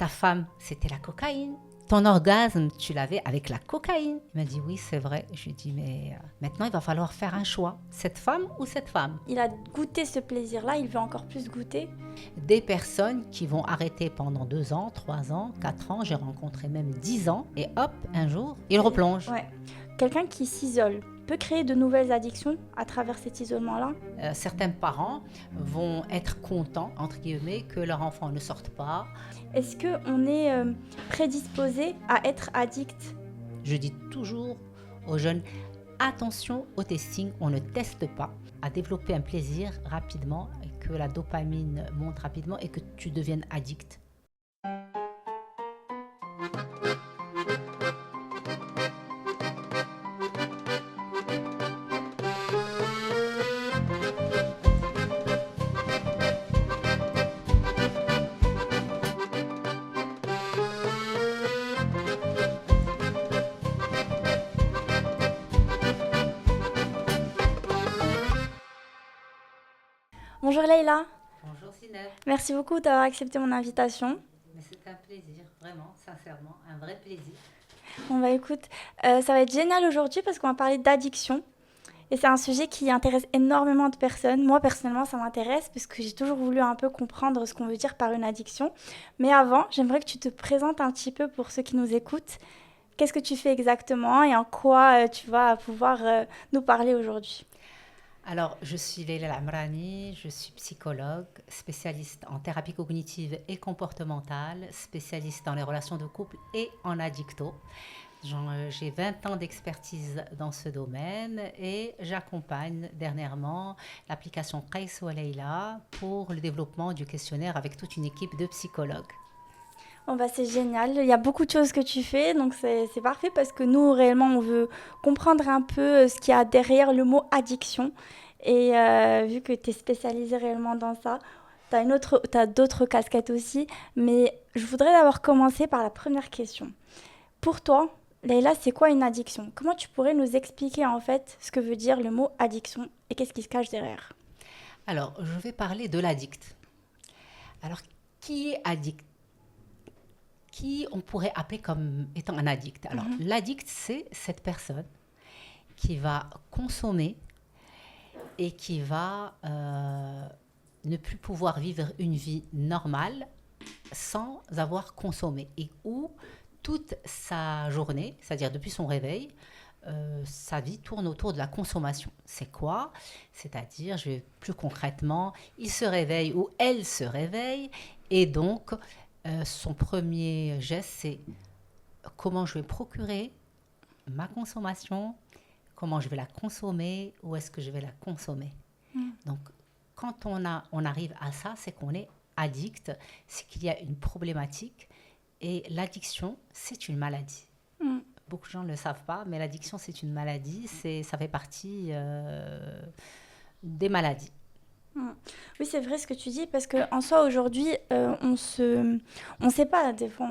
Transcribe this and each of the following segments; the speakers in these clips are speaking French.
ta femme, c'était la cocaïne. Ton orgasme, tu l'avais avec la cocaïne. Il m'a dit, oui, c'est vrai. Je lui ai dit, mais maintenant, il va falloir faire un choix. Cette femme ou cette femme? Il a goûté ce plaisir-là, il veut encore plus goûter. Des personnes qui vont arrêter pendant 2 ans, 3 ans, 4 ans, j'ai rencontré même 10 ans, et hop, un jour, il replonge. Ouais. Quelqu'un qui s'isole peut créer de nouvelles addictions à travers cet isolement-là. Certains parents vont être contents, entre guillemets, que leur enfant ne sorte pas. Est-ce qu'on est prédisposé à être addict? Je dis toujours aux jeunes, attention au testing, on ne teste pas. À développer un plaisir rapidement, et que la dopamine monte rapidement et que tu deviennes addict. Bonjour Leïla, Bonjour Sineb. merci beaucoup d'avoir accepté mon invitation. Mais c'est un plaisir, vraiment, sincèrement, un vrai plaisir. On va écoute, ça va être génial aujourd'hui parce qu'on va parler d'addiction. Et c'est un sujet qui intéresse énormément de personnes. Moi, personnellement, ça m'intéresse parce que j'ai toujours voulu un peu comprendre ce qu'on veut dire par une addiction. Mais avant, j'aimerais que tu te présentes un petit peu pour ceux qui nous écoutent. Qu'est-ce que tu fais exactement et en quoi tu vas pouvoir nous parler aujourd'hui? Alors, je suis Leïla Lamrani, je suis psychologue, spécialiste en thérapie cognitive et comportementale, spécialiste dans les relations de couple et en addicto. J'ai 20 ans d'expertise dans ce domaine et j'accompagne dernièrement l'application Qais wa Leïla pour le développement du questionnaire avec toute une équipe de psychologues. Bon, bah, c'est génial. Il y a beaucoup de choses que tu fais, donc c'est parfait parce que nous, réellement, on veut comprendre un peu ce qu'il y a derrière le mot addiction. Et vu que tu es spécialisée réellement dans ça, t'as d'autres casquettes aussi. Mais je voudrais d'abord commencer par la première question. Pour toi, Leïla, c'est quoi une addiction? Comment tu pourrais nous expliquer en fait ce que veut dire le mot addiction et qu'est-ce qui se cache derrière? Alors, je vais parler de l'addict. Alors, qui est addict? Qui on pourrait appeler comme étant un addict? Alors, l'addict, c'est cette personne qui va consommer et qui va ne plus pouvoir vivre une vie normale sans avoir consommé et où toute sa journée, c'est-à-dire depuis son réveil, sa vie tourne autour de la consommation. C'est quoi? C'est-à-dire, je vais plus concrètement, il se réveille ou elle se réveille et donc son premier geste, c'est comment je vais procurer ma consommation, comment je vais la consommer, où est-ce que je vais la consommer. Donc, quand on arrive à ça, c'est qu'on est addict, c'est qu'il y a une problématique et l'addiction, c'est une maladie. Beaucoup de gens ne le savent pas, mais l'addiction, c'est une maladie, ça fait partie des maladies. Oui, c'est vrai ce que tu dis, parce qu'en soi, aujourd'hui, on sait pas des fois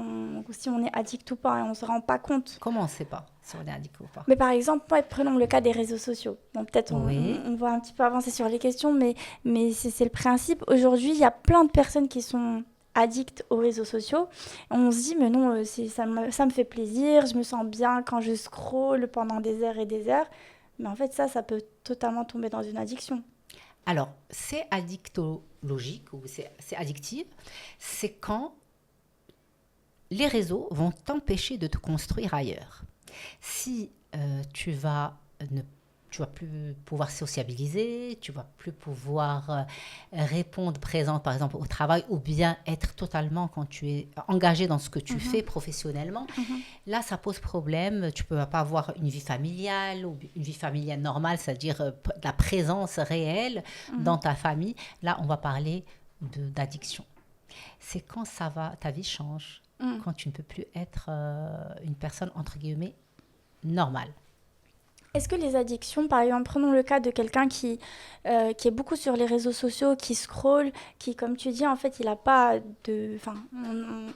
si on est addict ou pas, et on se rend pas compte. Comment on ne sait pas si on est addict ou pas? Mais par exemple, prenons le cas des réseaux sociaux. Bon, peut-être Oui. on va un petit peu avancer sur les questions, mais c'est le principe. Aujourd'hui, il y a plein de personnes qui sont addictes aux réseaux sociaux. On se dit, mais non, ça me fait plaisir, je me sens bien quand je scrolle pendant des heures et des heures. Mais en fait, ça peut totalement tomber dans une addiction. Alors, c'est addictologique ou c'est addictif, c'est quand les réseaux vont t'empêcher de te construire ailleurs. Si tu vas plus pouvoir sociabiliser, tu vas plus pouvoir répondre présente par exemple au travail ou bien être totalement quand tu es engagé dans ce que tu fais professionnellement. Là, ça pose problème. Tu ne peux pas avoir une vie familiale ou une vie familiale normale, c'est-à-dire de la présence réelle dans ta famille. Là, on va parler d'addiction. C'est quand ta vie change, quand tu ne peux plus être une personne entre guillemets normale. Est-ce que les addictions, par exemple, prenons le cas de quelqu'un qui est beaucoup sur les réseaux sociaux, qui scrolle, qui, comme tu dis, en fait, il n'a pas de... Enfin,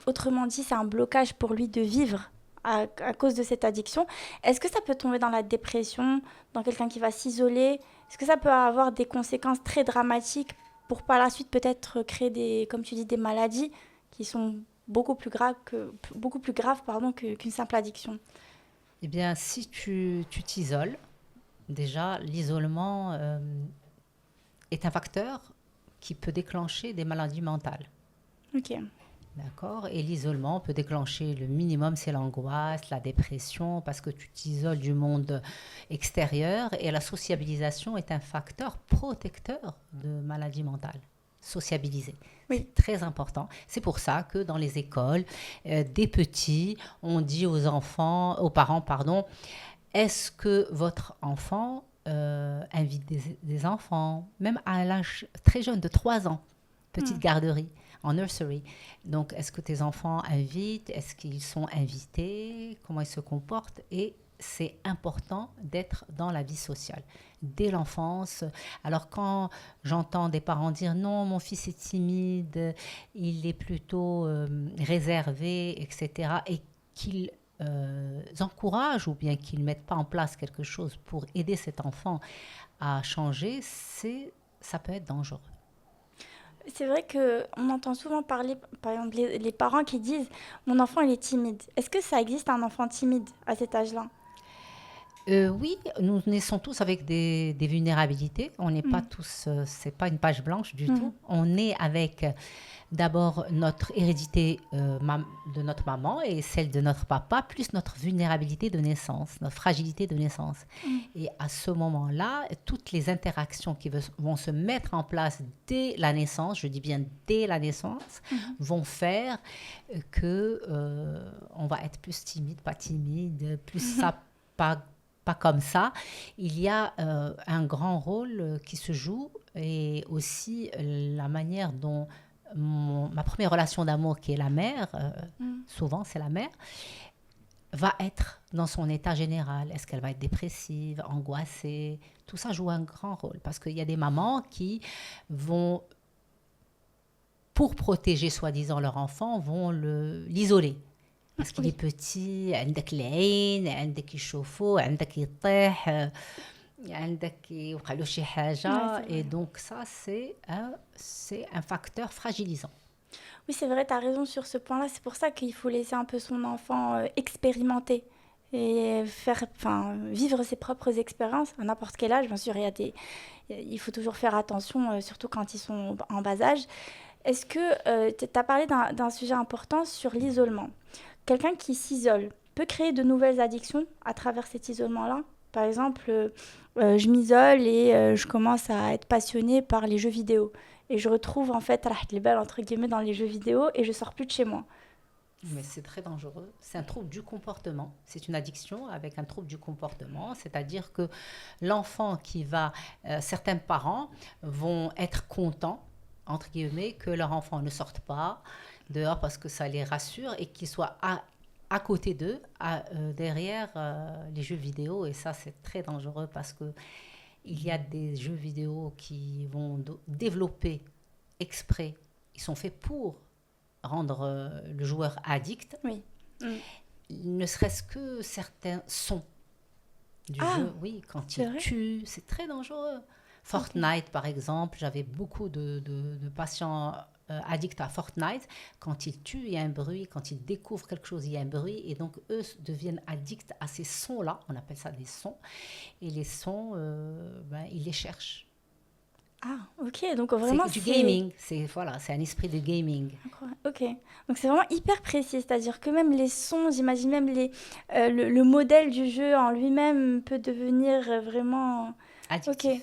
autrement dit, c'est un blocage pour lui de vivre à cause de cette addiction. Est-ce que ça peut tomber dans la dépression, dans quelqu'un qui va s'isoler? Est-ce que ça peut avoir des conséquences très dramatiques pour par la suite peut-être créer des, comme tu dis, des maladies qui sont beaucoup plus grave pardon, qu'une simple addiction. Eh bien, si tu t'isoles, déjà, l'isolement est un facteur qui peut déclencher des maladies mentales. Ok. D'accord? Et l'isolement peut déclencher le minimum, c'est l'angoisse, la dépression, parce que tu t'isoles du monde extérieur et la sociabilisation est un facteur protecteur de maladies mentales. Sociabiliser. Oui. C'est très important. C'est pour ça que dans les écoles, des petits, on dit aux parents, pardon, est-ce que votre enfant invite des enfants, même à l'âge très jeune de 3 ans, petite garderie, en nursery. Donc, est-ce que tes enfants invitent? Est-ce qu'ils sont invités? Comment ils se comportent? Et c'est important d'être dans la vie sociale dès l'enfance. Alors, quand j'entends des parents dire non, mon fils est timide, il est plutôt réservé, etc., et qu'ils encouragent ou bien qu'ils ne mettent pas en place quelque chose pour aider cet enfant à changer, ça peut être dangereux. C'est vrai qu'on entend souvent parler, par exemple, les parents qui disent « mon enfant, il est timide ». Est-ce que ça existe un enfant timide à cet âge-là? Oui, nous naissons tous avec des vulnérabilités. On n'est pas tous, c'est pas une page blanche du tout. On naît avec d'abord notre hérédité de notre maman et celle de notre papa, plus notre vulnérabilité de naissance, notre fragilité de naissance. Et à ce moment-là, toutes les interactions qui vont se mettre en place dès la naissance, je dis bien dès la naissance, vont faire que on va être plus timide, pas timide, plus ça, pas comme ça. Il y a un grand rôle qui se joue et aussi la manière dont ma première relation d'amour, qui est la mère, souvent c'est la mère, va être dans son état général. Est-ce qu'elle va être dépressive, angoissée? Tout ça joue un grand rôle parce qu'il y a des mamans qui vont, pour protéger soi-disant leur enfant, vont l'isoler. Parce qu'il est petit, عندك العين, عندك يشوفو, عندك يطيح, عندك يوقع له شي حاجة. Et donc ça, c'est un facteur fragilisant. Oui, c'est vrai, tu as raison sur ce point-là. C'est pour ça qu'il faut laisser un peu son enfant expérimenter et vivre ses propres expériences à n'importe quel âge. Bien sûr, il faut toujours faire attention, surtout quand ils sont en bas âge. Est-ce que tu as parlé d'un sujet important sur l'isolement? Quelqu'un qui s'isole peut créer de nouvelles addictions à travers cet isolement-là? Par exemple, je m'isole et je commence à être passionnée par les jeux vidéo. Et je retrouve en fait راحة البال entre guillemets dans les jeux vidéo et je sors plus de chez moi. Mais c'est très dangereux. C'est un trouble du comportement. C'est une addiction avec un trouble du comportement. C'est-à-dire que l'enfant certains parents vont être contents, entre guillemets, que leur enfant ne sorte pas dehors parce que ça les rassure et qu'ils soient à côté d'eux, derrière les jeux vidéo. Et ça, c'est très dangereux parce que il y a des jeux vidéo qui vont développer exprès. Ils sont faits pour rendre le joueur addict. Oui. Ne serait-ce que certains sons du jeu. Oui, quand il tue, c'est très dangereux. Fortnite, par exemple, j'avais beaucoup de patients addicts à Fortnite. Quand ils tuent, il y a un bruit. Quand ils découvrent quelque chose, il y a un bruit. Et donc, eux deviennent addicts à ces sons-là. On appelle ça des sons. Et les sons, ils les cherchent. Ah, ok. Donc, vraiment, c'est du gaming. C'est un esprit de gaming. Ok. Donc, c'est vraiment hyper précis. C'est-à-dire que même les sons, j'imagine même le modèle du jeu en lui-même peut devenir vraiment... addictif. Ok.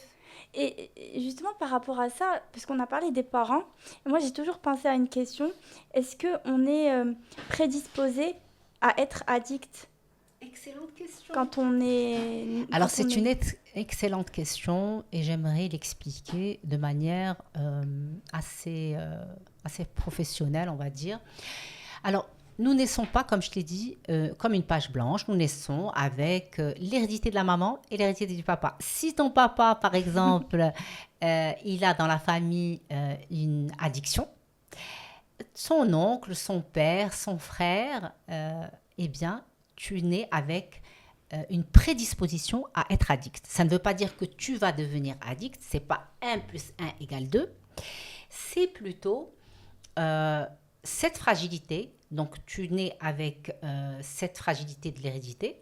Et justement, par rapport à ça, parce qu'on a parlé des parents, moi j'ai toujours pensé à une question. Est-ce qu'on est prédisposé à être addict? Excellente question. Quand on est... Alors, c'est une excellente question et j'aimerais l'expliquer de manière assez professionnelle, on va dire. Alors, nous naissons pas, comme je l'ai dit, comme une page blanche. Nous naissons avec l'hérédité de la maman et l'hérédité du papa. Si ton papa, par exemple, il a dans la famille une addiction, son oncle, son père, son frère, eh bien, tu nais avec une prédisposition à être addict. Ça ne veut pas dire que tu vas devenir addict. C'est pas 1 + 1 = 2. C'est plutôt... cette fragilité, donc tu nais avec cette fragilité de l'hérédité.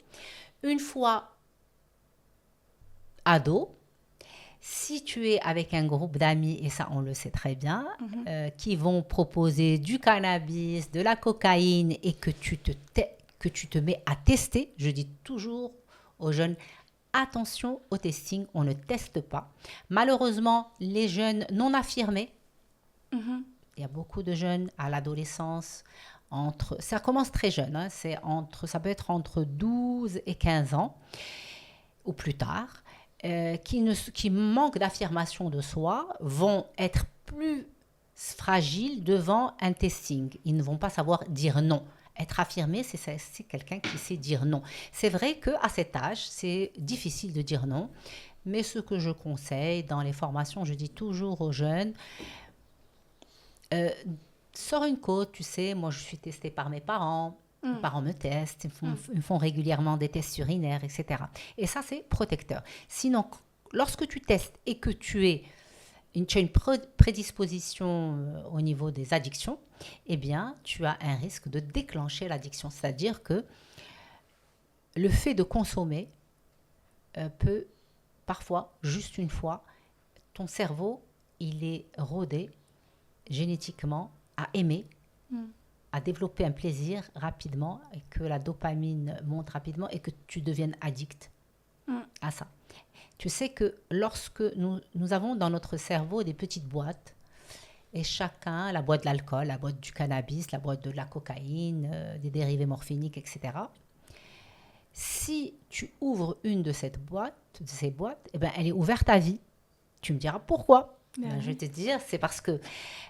Une fois ado, si tu es avec un groupe d'amis, et ça on le sait très bien, qui vont proposer du cannabis, de la cocaïne et que tu te mets à tester, je dis toujours aux jeunes, attention au testing, on ne teste pas. Malheureusement, les jeunes non affirmés, il y a beaucoup de jeunes à l'adolescence, ça commence très jeune, hein, ça peut être entre 12 et 15 ans ou plus tard, qui manquent d'affirmation de soi, vont être plus fragiles devant un testing. Ils ne vont pas savoir dire non. Être affirmé, c'est quelqu'un qui sait dire non. C'est vrai qu'à cet âge, c'est difficile de dire non, mais ce que je conseille dans les formations, je dis toujours aux jeunes, sors une côte, tu sais, moi je suis testée par mes parents, mes parents me testent, ils me font régulièrement des tests urinaires, etc. Et ça, c'est protecteur. Sinon, lorsque tu testes et que tu as une prédisposition au niveau des addictions, eh bien, tu as un risque de déclencher l'addiction. C'est-à-dire que le fait de consommer peut, parfois, juste une fois, ton cerveau, il est rodé génétiquement à aimer, à développer un plaisir rapidement et que la dopamine monte rapidement et que tu deviennes addict à ça. Tu sais que lorsque nous avons dans notre cerveau des petites boîtes et chacun, la boîte de l'alcool, la boîte du cannabis, la boîte de la cocaïne, des dérivés morphiniques, etc. Si tu ouvres une de ces boîtes, eh ben, elle est ouverte à vie. Tu me diras pourquoi ? Je vais te dire, c'est parce que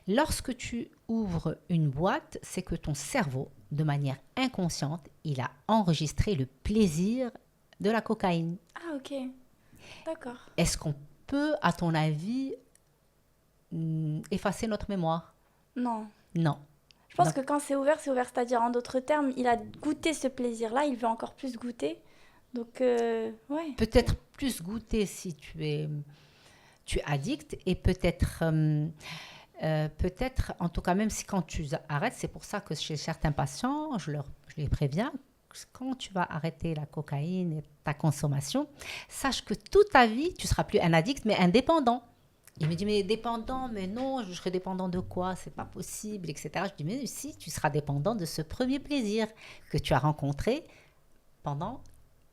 lorsque tu ouvres une boîte, c'est que ton cerveau, de manière inconsciente, il a enregistré le plaisir de la cocaïne. Ah, ok. D'accord. Est-ce qu'on peut, à ton avis, effacer notre mémoire ? Non. Non. Je pense que quand c'est ouvert, c'est-à-dire en d'autres termes, il a goûté ce plaisir-là, il veut encore plus goûter. Donc, ouais. Peut-être plus goûter si tu es addict et peut-être, en tout cas, même si quand tu arrêtes, c'est pour ça que chez certains patients, je les préviens, quand tu vas arrêter la cocaïne et ta consommation, sache que toute ta vie, tu ne seras plus un addict, mais un dépendant. Il me dit, mais dépendant, mais non, je serai dépendant de quoi? C'est pas possible, etc. Je dis, mais si, tu seras dépendant de ce premier plaisir que tu as rencontré pendant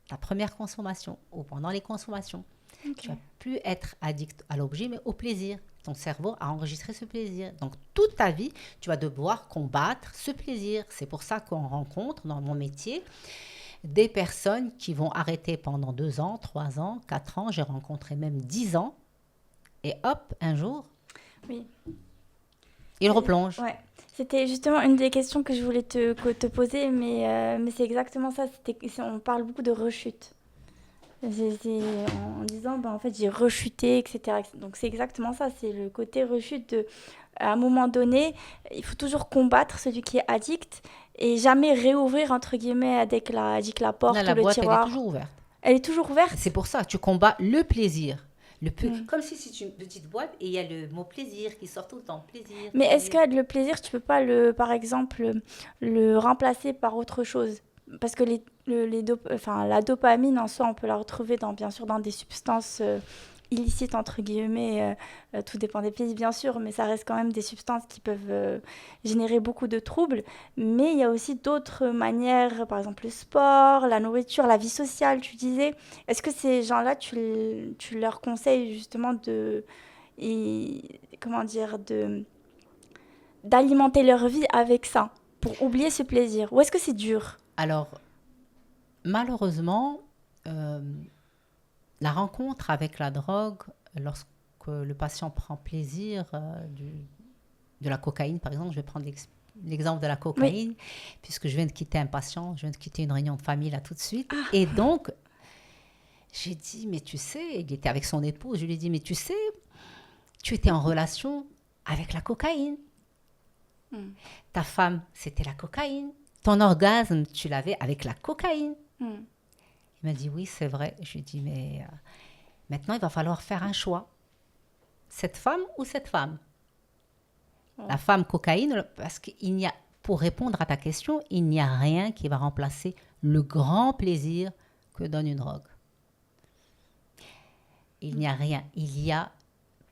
ta première consommation ou pendant les consommations. Okay. Tu ne vas plus être addict à l'objet, mais au plaisir. Ton cerveau a enregistré ce plaisir. Donc, toute ta vie, tu vas devoir combattre ce plaisir. C'est pour ça qu'on rencontre dans mon métier des personnes qui vont arrêter pendant 2 ans, 3 ans, 4 ans. J'ai rencontré même 10 ans. Et hop, un jour, oui, il replonge. Ouais. C'était justement une des questions que je voulais te poser, mais c'est exactement ça. On parle beaucoup de rechute. En disant, en fait, j'ai rechuté, etc. Donc, c'est exactement ça. C'est le côté rechute à un moment donné, il faut toujours combattre celui qui est addict et jamais réouvrir, entre guillemets, dès qu'il a la porte ou le tiroir. La boîte, elle est toujours ouverte. Elle est toujours ouverte. C'est pour ça que tu combats le plaisir. Comme si c'est une petite boîte et il y a le mot plaisir qui sort tout le temps. Plaisir. Mais est-ce que le plaisir, tu peux pas, par exemple, le remplacer par autre chose? Parce que la dopamine en soi, on peut la retrouver bien sûr dans des substances illicites, entre guillemets. Tout dépend des pays, bien sûr, mais ça reste quand même des substances qui peuvent générer beaucoup de troubles. Mais il y a aussi d'autres manières, par exemple le sport, la nourriture, la vie sociale, tu disais. Est-ce que ces gens-là, tu leur conseilles justement d'alimenter leur vie avec ça, pour oublier ce plaisir? Ou est-ce que c'est dur? Alors, malheureusement, la rencontre avec la drogue, lorsque le patient prend plaisir de la cocaïne, par exemple, je vais prendre l'exemple de la cocaïne, puisque je viens de quitter un patient, je viens de quitter une réunion de famille là tout de suite. Ah. Et donc, j'ai dit, mais tu sais, il était avec son épouse, je lui ai dit, mais tu sais, tu étais en relation avec la cocaïne. Ta femme, c'était la cocaïne. Ton orgasme, tu l'avais avec la cocaïne. Il m'a dit, oui, c'est vrai. Je lui ai dit, mais maintenant, il va falloir faire un choix. Cette femme ou cette femme? La femme cocaïne, parce qu'il n'y a, pour répondre à ta question, il n'y a rien qui va remplacer le grand plaisir que donne une drogue. Il n'y a rien. Il y a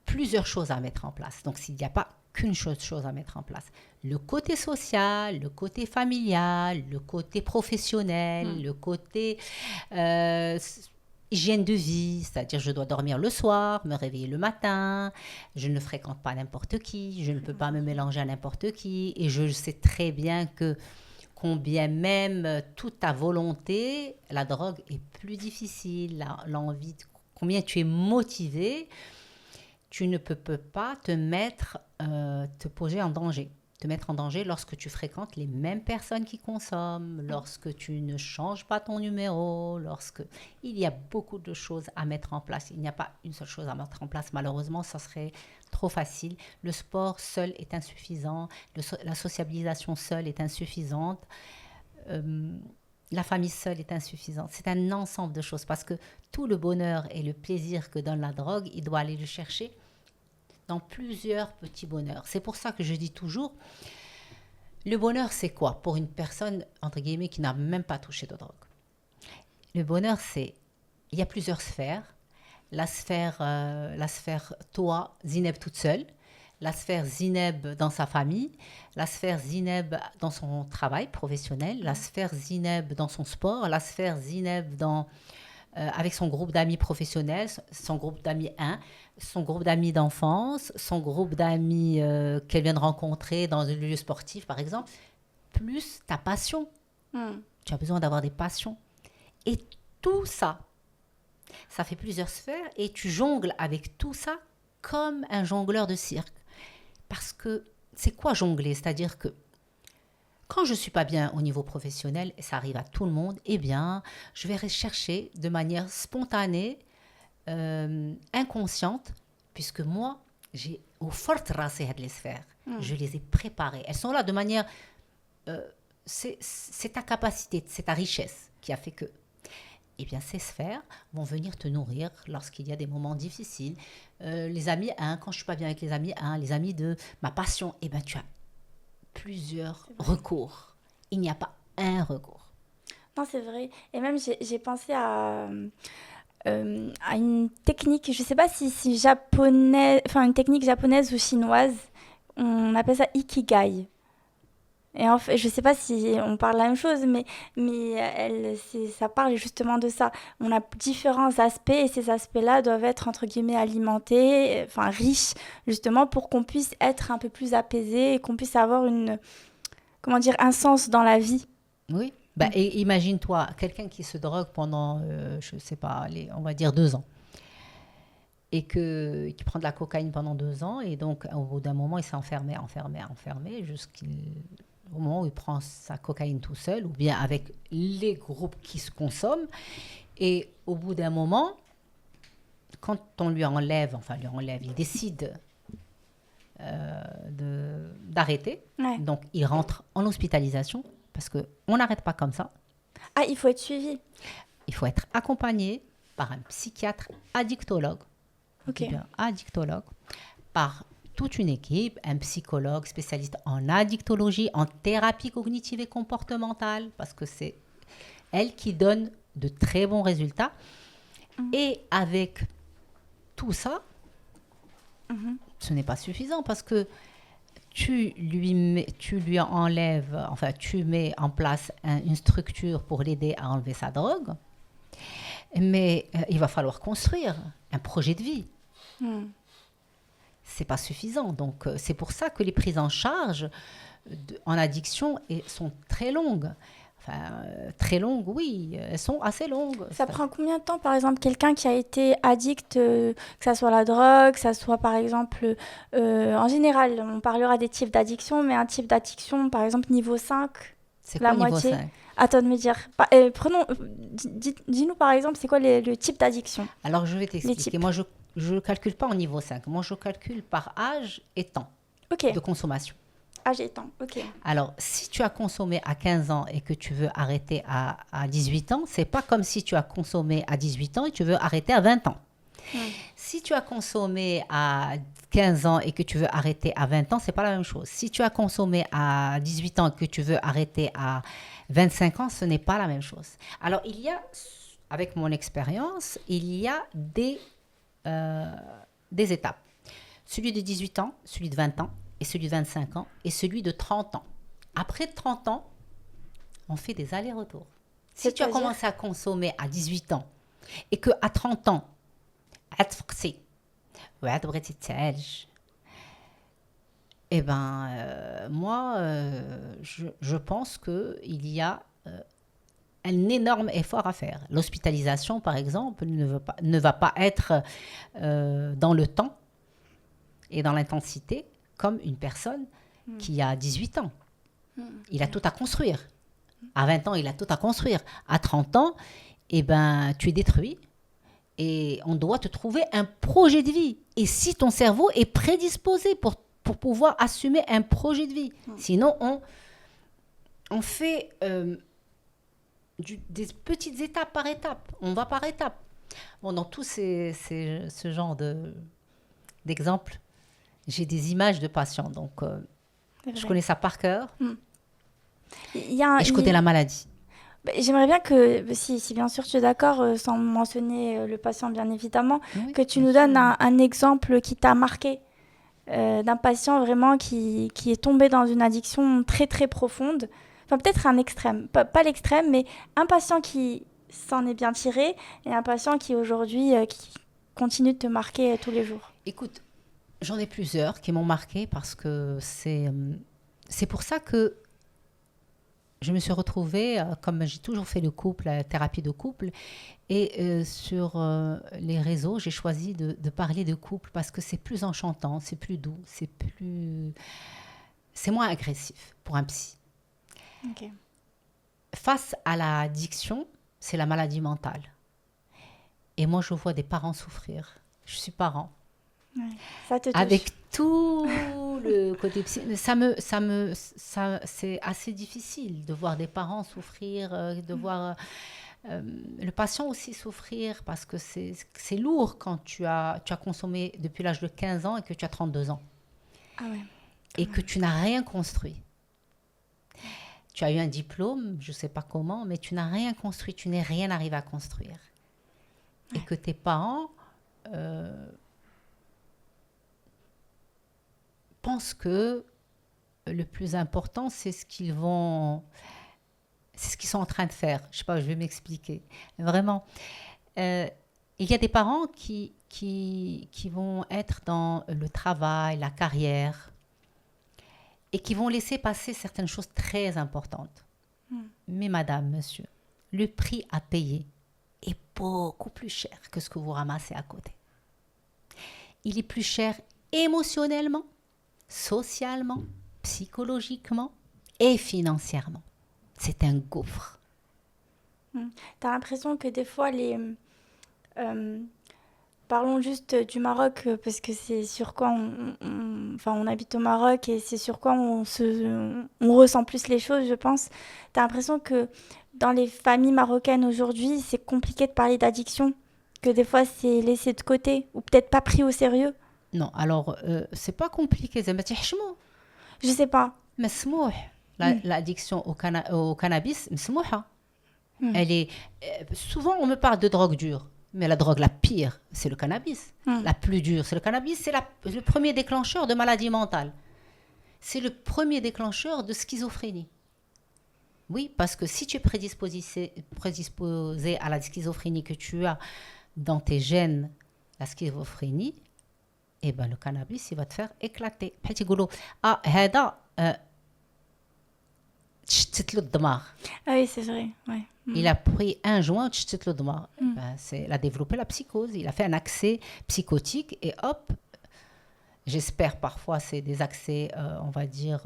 plusieurs choses à mettre en place. Donc, s'il n'y a pas qu'une chose à mettre en place, le côté social, le côté familial, le côté professionnel, le côté hygiène de vie, c'est-à-dire je dois dormir le soir, me réveiller le matin, je ne fréquente pas n'importe qui, je ne peux pas me mélanger à n'importe qui, et je sais très bien que combien même toute ta volonté, la drogue est plus difficile, l'envie, combien tu es motivé, tu ne peux pas te poser en danger. Te mettre en danger lorsque tu fréquentes les mêmes personnes qui consomment, lorsque tu ne changes pas ton numéro, il y a beaucoup de choses à mettre en place. Il n'y a pas une seule chose à mettre en place. Malheureusement, ça serait trop facile. Le sport seul est insuffisant. La sociabilisation seule est insuffisante. La famille seule est insuffisante. C'est un ensemble de choses parce que tout le bonheur et le plaisir que donne la drogue, il doit aller le chercher dans plusieurs petits bonheurs. C'est pour ça que je dis toujours, le bonheur, c'est quoi pour une personne, entre guillemets, qui n'a même pas touché de drogue? Le bonheur, il y a plusieurs sphères. La sphère toi, Zineb toute seule, la sphère Zineb dans sa famille, la sphère Zineb dans son travail professionnel, la sphère Zineb dans son sport, la sphère Zineb avec son groupe d'amis professionnels, son groupe d'amis 1, son groupe d'amis d'enfance, son groupe d'amis qu'elle vient de rencontrer dans un lieu sportif, par exemple, plus ta passion. Tu as besoin d'avoir des passions. Et tout ça, ça fait plusieurs sphères et tu jongles avec tout ça comme un jongleur de cirque. Parce que c'est quoi jongler? C'est-à-dire que quand je ne suis pas bien au niveau professionnel, et ça arrive à tout le monde, eh bien, je vais chercher de manière spontanée, inconsciente, puisque moi, j'ai au fort tracé les sphères. Je les ai préparées. Elles sont là de manière... c'est ta capacité, c'est ta richesse qui a fait que... Eh bien, ces sphères vont venir te nourrir lorsqu'il y a des moments difficiles. Les amis 1, quand je ne suis pas bien avec les amis 1, les amis 2, ma passion, eh bien, tu as plusieurs recours. Il n'y a pas un recours. Non, c'est vrai. Et même, j'ai pensé à une technique, je ne sais pas si japonaise, enfin une technique japonaise ou chinoise. On appelle ça ikigai. Et en fait, je ne sais pas si on parle la même chose, mais ça parle justement de ça. On a différents aspects et ces aspects-là doivent être, entre guillemets, alimentés, enfin riches, justement, pour qu'on puisse être un peu plus apaisé et qu'on puisse avoir un sens dans la vie. Oui. Et imagine-toi, quelqu'un qui se drogue pendant, je ne sais pas, on va dire 2 ans. Et qui prend de la cocaïne pendant 2 ans. Et donc, au bout d'un moment, il s'est enfermé au moment où il prend sa cocaïne tout seul ou bien avec les groupes qui se consomment. Et au bout d'un moment, quand on lui enlève, il décide d'arrêter. Ouais. Donc, il rentre en hospitalisation parce qu'on n'arrête pas comme ça. Ah, il faut être suivi. Il faut être accompagné par un psychiatre addictologue. Okay. Addictologue, par toute une équipe, un psychologue spécialiste en addictologie, en thérapie cognitive et comportementale, parce que c'est elle qui donne de très bons résultats. Et avec tout ça, ce n'est pas suffisant parce que tu mets en place une structure pour l'aider à enlever sa drogue, mais il va falloir construire un projet de vie. C'est pas suffisant. Donc, c'est pour ça que les prises en charge en addiction sont très longues. Enfin, très longues, oui, elles sont assez longues. Ça prend combien de temps, par exemple, quelqu'un qui a été addict, que ça soit la drogue, que ça soit, par exemple, en général, on parlera des types d'addiction, mais un type d'addiction, par exemple, niveau 5, c'est quoi niveau 5? À toi de me dire. Dis-nous, par exemple, c'est quoi le type d'addiction? Alors, je vais t'expliquer. Moi, je ne calcule pas en niveau 5. Moi, je calcule par âge et temps de consommation. Âge et temps, ok. Alors, si tu as consommé à 15 ans et que tu veux arrêter à 18 ans, c'est pas comme si tu as consommé à 18 ans et tu veux arrêter à 20 ans. Si tu as consommé à 15 ans et que tu veux arrêter à 20 ans, c'est pas la même chose. Si tu as consommé à 18 ans et que tu veux arrêter à 25 ans, ce n'est pas la même chose. Alors, avec mon expérience, il y a des étapes. Celui de 18 ans, celui de 20 ans, et celui de 25 ans, et celui de 30 ans. Après 30 ans, on fait des allers-retours. Si tu as commencé à consommer à 18 ans, et qu'à 30 ans, eh ben, moi, je pense qu'il y a un énorme effort à faire. L'hospitalisation, par exemple, ne va pas être dans le temps et dans l'intensité comme une personne qui a 18 ans. Il a tout à construire. À 20 ans, il a tout à construire. À 30 ans, eh ben, tu es détruit et on doit te trouver un projet de vie. Et si ton cerveau est prédisposé pour pouvoir assumer un projet de vie. Sinon, on fait des petites étapes par étape. On va par étapes. Bon, dans tous ce genre d'exemples, j'ai des images de patients. Donc, je connais ça par cœur. Et je connais la maladie. J'aimerais bien que, si bien sûr tu es d'accord, sans mentionner le patient bien évidemment, que tu nous donnes un exemple qui t'a marqué, d'un patient vraiment qui est tombé dans une addiction très très profonde. Enfin peut-être un extrême, pas l'extrême, mais un patient qui s'en est bien tiré et un patient qui aujourd'hui qui continue de te marquer tous les jours. Écoute, j'en ai plusieurs qui m'ont marqué parce que c'est pour ça que je me suis retrouvée, comme j'ai toujours fait le couple, la thérapie de couple, et sur les réseaux, j'ai choisi de parler de couple parce que c'est plus enchantant, c'est plus doux, c'est moins agressif pour un psy. Okay. Face à l'addiction, c'est la maladie mentale. Et moi, je vois des parents souffrir. Je suis parent. Ouais, ça te touche. Avec tout le côté psy, c'est assez difficile de voir des parents souffrir, de voir le patient aussi souffrir parce que c'est lourd quand tu as consommé depuis l'âge de 15 ans et que tu as 32 ans. Ah ouais. Et que tu n'as rien construit. Tu as eu un diplôme, je ne sais pas comment, mais tu n'as rien construit, tu n'es rien arrivé à construire. Ouais. Et que tes parents pensent que le plus important, c'est ce qu'ils sont en train de faire. Je ne sais pas, je vais m'expliquer. Vraiment, il y a des parents qui vont être dans le travail, la carrière, et qui vont laisser passer certaines choses très importantes. Mais madame, monsieur, le prix à payer est beaucoup plus cher que ce que vous ramassez à côté. Il est plus cher émotionnellement, socialement, psychologiquement et financièrement. C'est un gouffre. Tu as l'impression que des fois, parlons juste du Maroc, parce que c'est sur quoi on habite au Maroc et c'est sur quoi on ressent plus les choses, je pense. Tu as l'impression que dans les familles marocaines aujourd'hui, c'est compliqué de parler d'addiction, que des fois c'est laissé de côté ou peut-être pas pris au sérieux. Non, alors, c'est pas compliqué. Je sais pas. Mais l'addiction au cannabis, elle est... souvent, on me parle de drogue dure. Mais la drogue la pire, c'est le cannabis. La plus dure, c'est le cannabis. C'est le premier déclencheur de maladie mentale. C'est le premier déclencheur de schizophrénie. Oui, parce que si tu es prédisposé à la schizophrénie, que tu as dans tes gènes la schizophrénie, eh ben, le cannabis, il va te faire éclater. Ah, هذا تشتت له الدماغ. Ah oui, c'est vrai. Ouais. Il a pris un joint, تشتت له الدماغ. Il a développé la psychose. Il a fait un accès psychotique et hop, j'espère parfois c'est des accès, on va dire,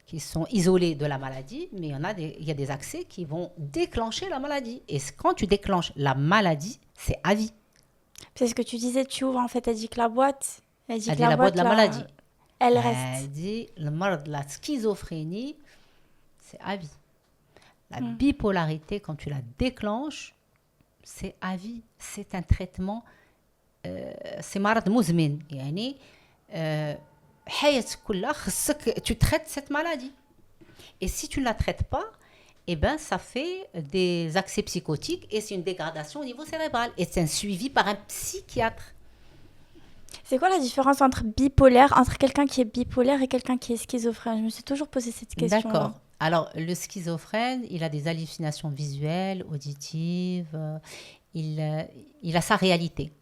qui sont isolés de la maladie, mais il y a des accès qui vont déclencher la maladie. Et quand tu déclenches la maladie, c'est à vie. C'est ce que tu disais, tu ouvres en fait, elle dit que la boîte, la boîte de la maladie. Elle reste. Elle dit le mal de la schizophrénie, c'est à vie. La bipolarité, quand tu la déclenches, c'est à vie. C'est un traitement سي مرض مزمن يعني حياتك كلها خصك tu traites cette maladie. Et si tu ne la traites pas, eh ben, ça fait des accès psychotiques et c'est une dégradation au niveau cérébral. Et c'est un suivi par un psychiatre. C'est quoi la différence entre bipolaire, entre quelqu'un qui est bipolaire et quelqu'un qui est schizophrène? Je me suis toujours posé cette question. D'accord. Alors, le schizophrène, il a des hallucinations visuelles, auditives, il a sa réalité.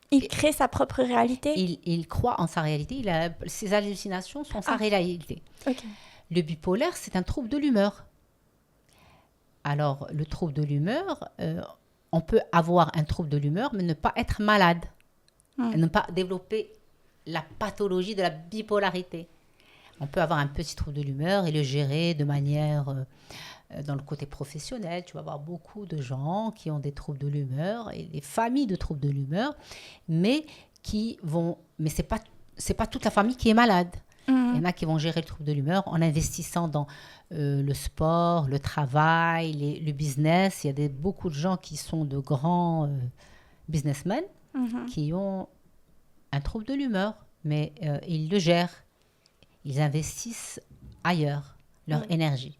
Il crée sa propre réalité? Il croit en sa réalité, ses hallucinations sont sa réalité. Ok. Le bipolaire, c'est un trouble de l'humeur. Alors, le trouble de l'humeur, on peut avoir un trouble de l'humeur, mais ne pas être malade. Ne pas développer la pathologie de la bipolarité. On peut avoir un petit trouble de l'humeur et le gérer de manière... dans le côté professionnel, tu vas avoir beaucoup de gens qui ont des troubles de l'humeur et des familles de troubles de l'humeur, mais c'est pas toute la famille qui est malade. Il y en a qui vont gérer le trouble de l'humeur en investissant dans le sport, le travail, le business. Il y a beaucoup de gens qui sont de grands businessmen qui ont un trouble de l'humeur, mais ils le gèrent. Ils investissent ailleurs leur énergie.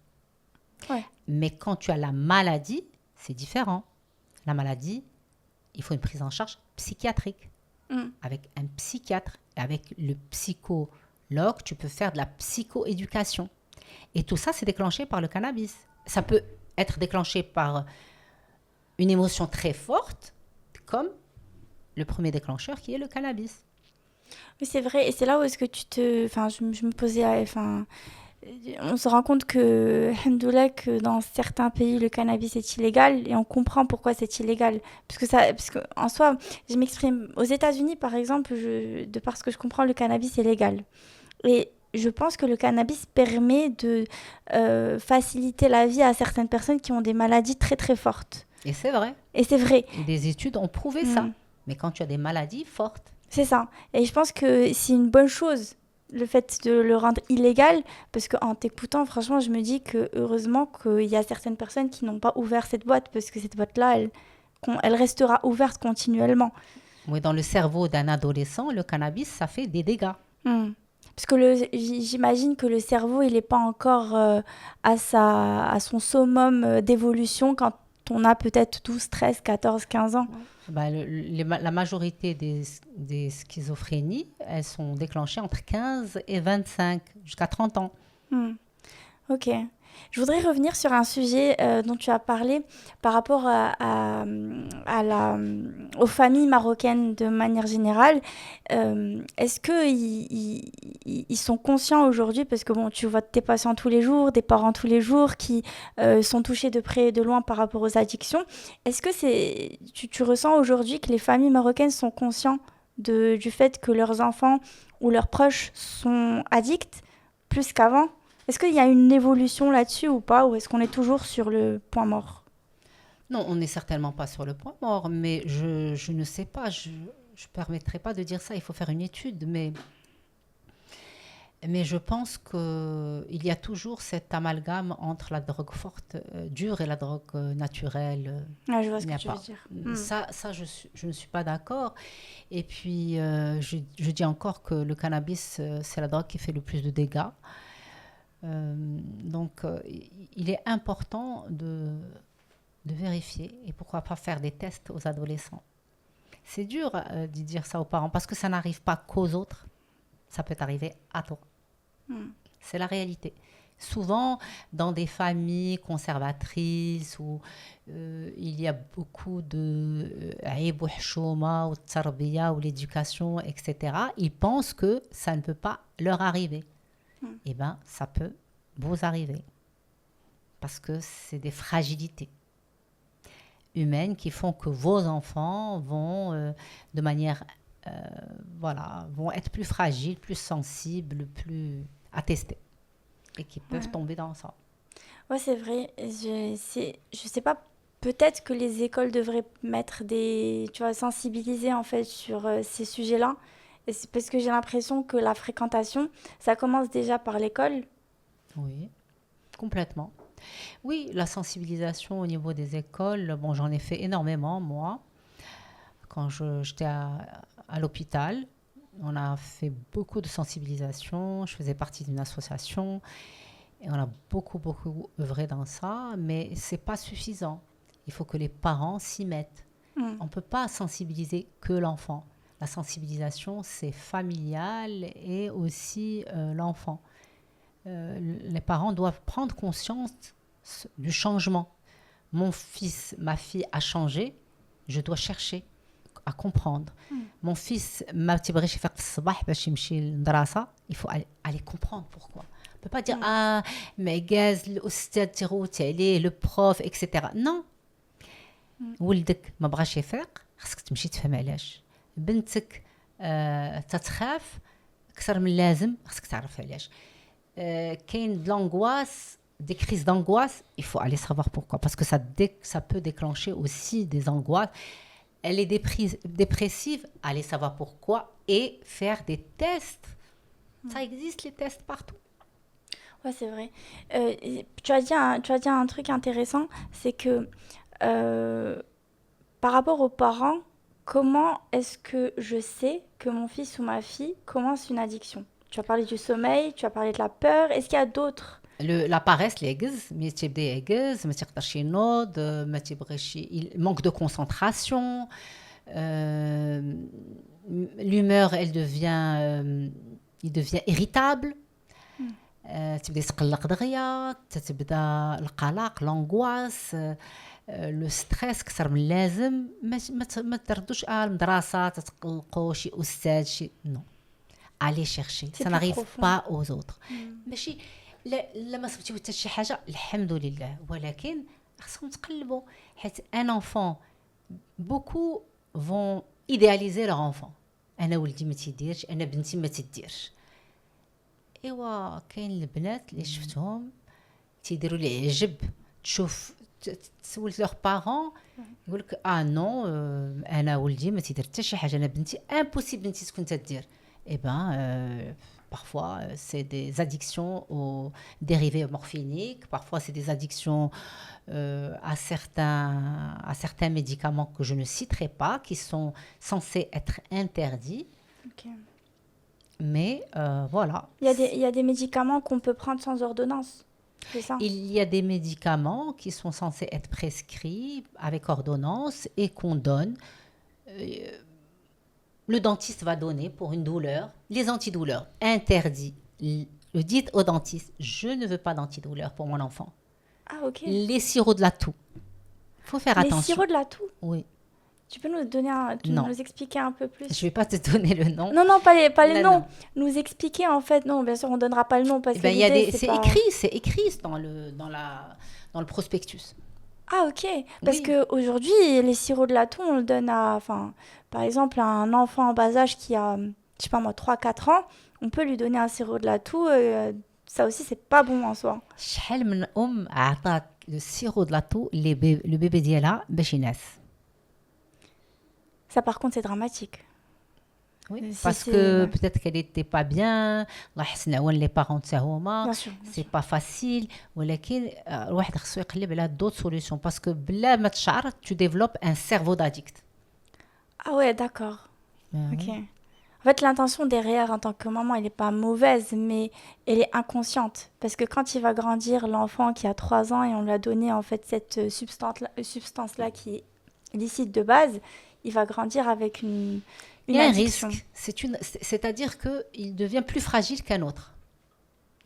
Ouais. Mais quand tu as la maladie, c'est différent. La maladie, il faut une prise en charge psychiatrique. Avec un psychiatre, avec le psychologue, tu peux faire de la psychoéducation. Et tout ça, c'est déclenché par le cannabis. Ça peut être déclenché par une émotion très forte, comme le premier déclencheur qui est le cannabis. Oui, c'est vrai. Et c'est là où est-ce que je me posais... on se rend compte que, alhamdoulilah, que dans certains pays, le cannabis est illégal et on comprend pourquoi c'est illégal. Parce que en soi, je m'exprime. Aux États-Unis, par exemple, de par ce que je comprends, le cannabis est légal. Et je pense que le cannabis permet de faciliter la vie à certaines personnes qui ont des maladies très très fortes. Et c'est vrai. Et c'est vrai. Et des études ont prouvé ça. Mais quand tu as des maladies fortes. C'est ça. Et je pense que c'est une bonne chose, le fait de le rendre illégal, parce qu'en t'écoutant, franchement, je me dis que heureusement qu'il y a certaines personnes qui n'ont pas ouvert cette boîte, parce que cette boîte-là, elle restera ouverte continuellement. Oui, dans le cerveau d'un adolescent, le cannabis, ça fait des dégâts. Parce que j'imagine que le cerveau, il n'est pas encore à son summum d'évolution quand on a peut-être 12, 13, 14, 15 ans. La majorité des schizophrénies, elles sont déclenchées entre 15 et 25, jusqu'à 30 ans. Ok. Je voudrais revenir sur un sujet dont tu as parlé par rapport aux familles marocaines de manière générale. Est-ce qu'ils sont conscients aujourd'hui, parce que bon, tu vois tes patients tous les jours, des parents tous les jours qui sont touchés de près et de loin par rapport aux addictions. Est-ce que tu ressens aujourd'hui que les familles marocaines sont conscients du fait que leurs enfants ou leurs proches sont addicts plus qu'avant? Est-ce qu'il y a une évolution là-dessus ou pas, ou est-ce qu'on est toujours sur le point mort? Non, on n'est certainement pas sur le point mort, mais je ne sais pas, je ne permettrai pas de dire ça, il faut faire une étude, mais je pense qu'il y a toujours cet amalgame entre la drogue forte, dure, et la drogue naturelle. Je vois ce que tu veux dire. Ça je ne suis pas d'accord. Et puis, je dis encore que le cannabis, c'est la drogue qui fait le plus de dégâts. Donc, il est important de vérifier et pourquoi pas faire des tests aux adolescents. C'est dur de dire ça aux parents parce que ça n'arrive pas qu'aux autres, ça peut arriver à toi. C'est la réalité. Souvent, dans des familles conservatrices où il y a beaucoup de aïb ou hchouma ou tarbiya ou l'éducation, etc., ils pensent que ça ne peut pas leur arriver. Eh bien, ça peut vous arriver. Parce que c'est des fragilités humaines qui font que vos enfants vont, de manière, vont être plus fragiles, plus sensibles, plus attestés. Et qui peuvent tomber dans ça. Ouais, c'est vrai. Je sais pas, peut-être que les écoles devraient mettre sensibiliser en fait sur ces sujets-là. Et c'est parce que j'ai l'impression que la fréquentation, ça commence déjà par l'école. Oui, complètement. Oui, la sensibilisation au niveau des écoles, bon, j'en ai fait énormément, moi. quand j'étais à l'hôpital, on a fait beaucoup de sensibilisation. Je faisais partie d'une association et on a beaucoup œuvré dans ça, mais c'est pas suffisant. Il faut que les parents s'y mettent. On peut pas sensibiliser que l'enfant. La sensibilisation, c'est familial et aussi l'enfant. Les parents doivent prendre conscience du changement. Mon fils, ma fille a changé, je dois chercher à comprendre. Mon fils, il faut aller comprendre pourquoi. On ne peut pas dire mais gaz, le prof, etc. Non. ولدك ما بغاش يفيق خاصك تمشي تفهم علاش. بنتك تتخاف اكثر من اللازم خاصك تعرف علاش. كاين de l'angoisse, des crises d'angoisse, il faut aller savoir pourquoi. Parce que ça peut déclencher aussi des angoisses. Elle est dépressive, aller savoir pourquoi et faire des tests. Ça existe, les tests partout. Ouais, c'est vrai. Tu as dit un truc intéressant, c'est que par rapport aux parents, comment est-ce que je sais que mon fils ou ma fille commence une addiction? Tu as parlé du sommeil, tu as parlé de la peur. Est-ce qu'il y a d'autres? La paresse, les gaz, mais tu des gaz, mais tu as il manque de concentration, l'humeur, il devient irritable. تبدا تقلق دغيا تبدا القلق l'angoisse le stress كثر من اللازم ما تردوش المدرسه تتقلقوا شي استاذ شي نو aller chercher ça n'arrive pas aux autres ماشي لا ما صبتي حتى شي حاجه الحمد لله ولكن خصكم تقلبوا حيت un enfant beaucoup vont idéaliser leur enfant انا ولدي ما تيديرش انا بنتي ما تديرش ايوا كاين البنات اللي شفتهم تيديروا لي عجب تشوف تسول لوغ بارون يقول لك نو انا ولدي ما تيدير حتى شي حاجه انا بنتي امبوسيبل بنتي تكون تدير اي بان parfois c'est des addictions aux dérivés morphiniques, parfois c'est des addictions à certains médicaments que je ne citerai pas qui sont censés être interdits. Okay. Mais voilà. Il y a des médicaments qu'on peut prendre sans ordonnance, c'est ça? Il y a des médicaments qui sont censés être prescrits avec ordonnance et qu'on donne. Le dentiste va donner pour une douleur. Les antidouleurs, interdits. Le dites au dentiste, je ne veux pas d'antidouleur pour mon enfant. Ah, ok. Les sirops de la toux. Il faut faire attention. Les sirops de la toux? Oui. Tu peux nous donner nous expliquer un peu plus? Je ne vais pas te donner le nom. Non, pas les noms. Nous expliquer en fait. Non, bien sûr, on ne donnera pas le nom parce que c'est écrit dans le prospectus. Ah, ok. Parce qu'aujourd'hui, les sirops de la toux, on le donne par exemple, à un enfant en bas âge qui a, je sais pas moi, 3-4 ans, on peut lui donner un sirop de la toux. Ça aussi, c'est pas bon en soi. شحال من عطات le sirop de la toux le bébé ديالها باش ينعس. Ça, par contre, c'est dramatique. Oui, parce que peut-être qu'elle n'était pas bien. Les parents c'est pas facile. ولكن الواحد خصو يقلب على d'autres solutions parce que بلا ما تشعر tu développes un cerveau d'addict. Ah ouais, d'accord. Ok. En fait, l'intention derrière, en tant que maman, elle n'est pas mauvaise, mais elle est inconsciente. Parce que quand il va grandir, l'enfant qui a 3 ans et on lui a donné en fait cette substance-là qui est licite de base, il va grandir avec une addiction. Un risque. C'est-à-dire qu'il devient plus fragile qu'un autre.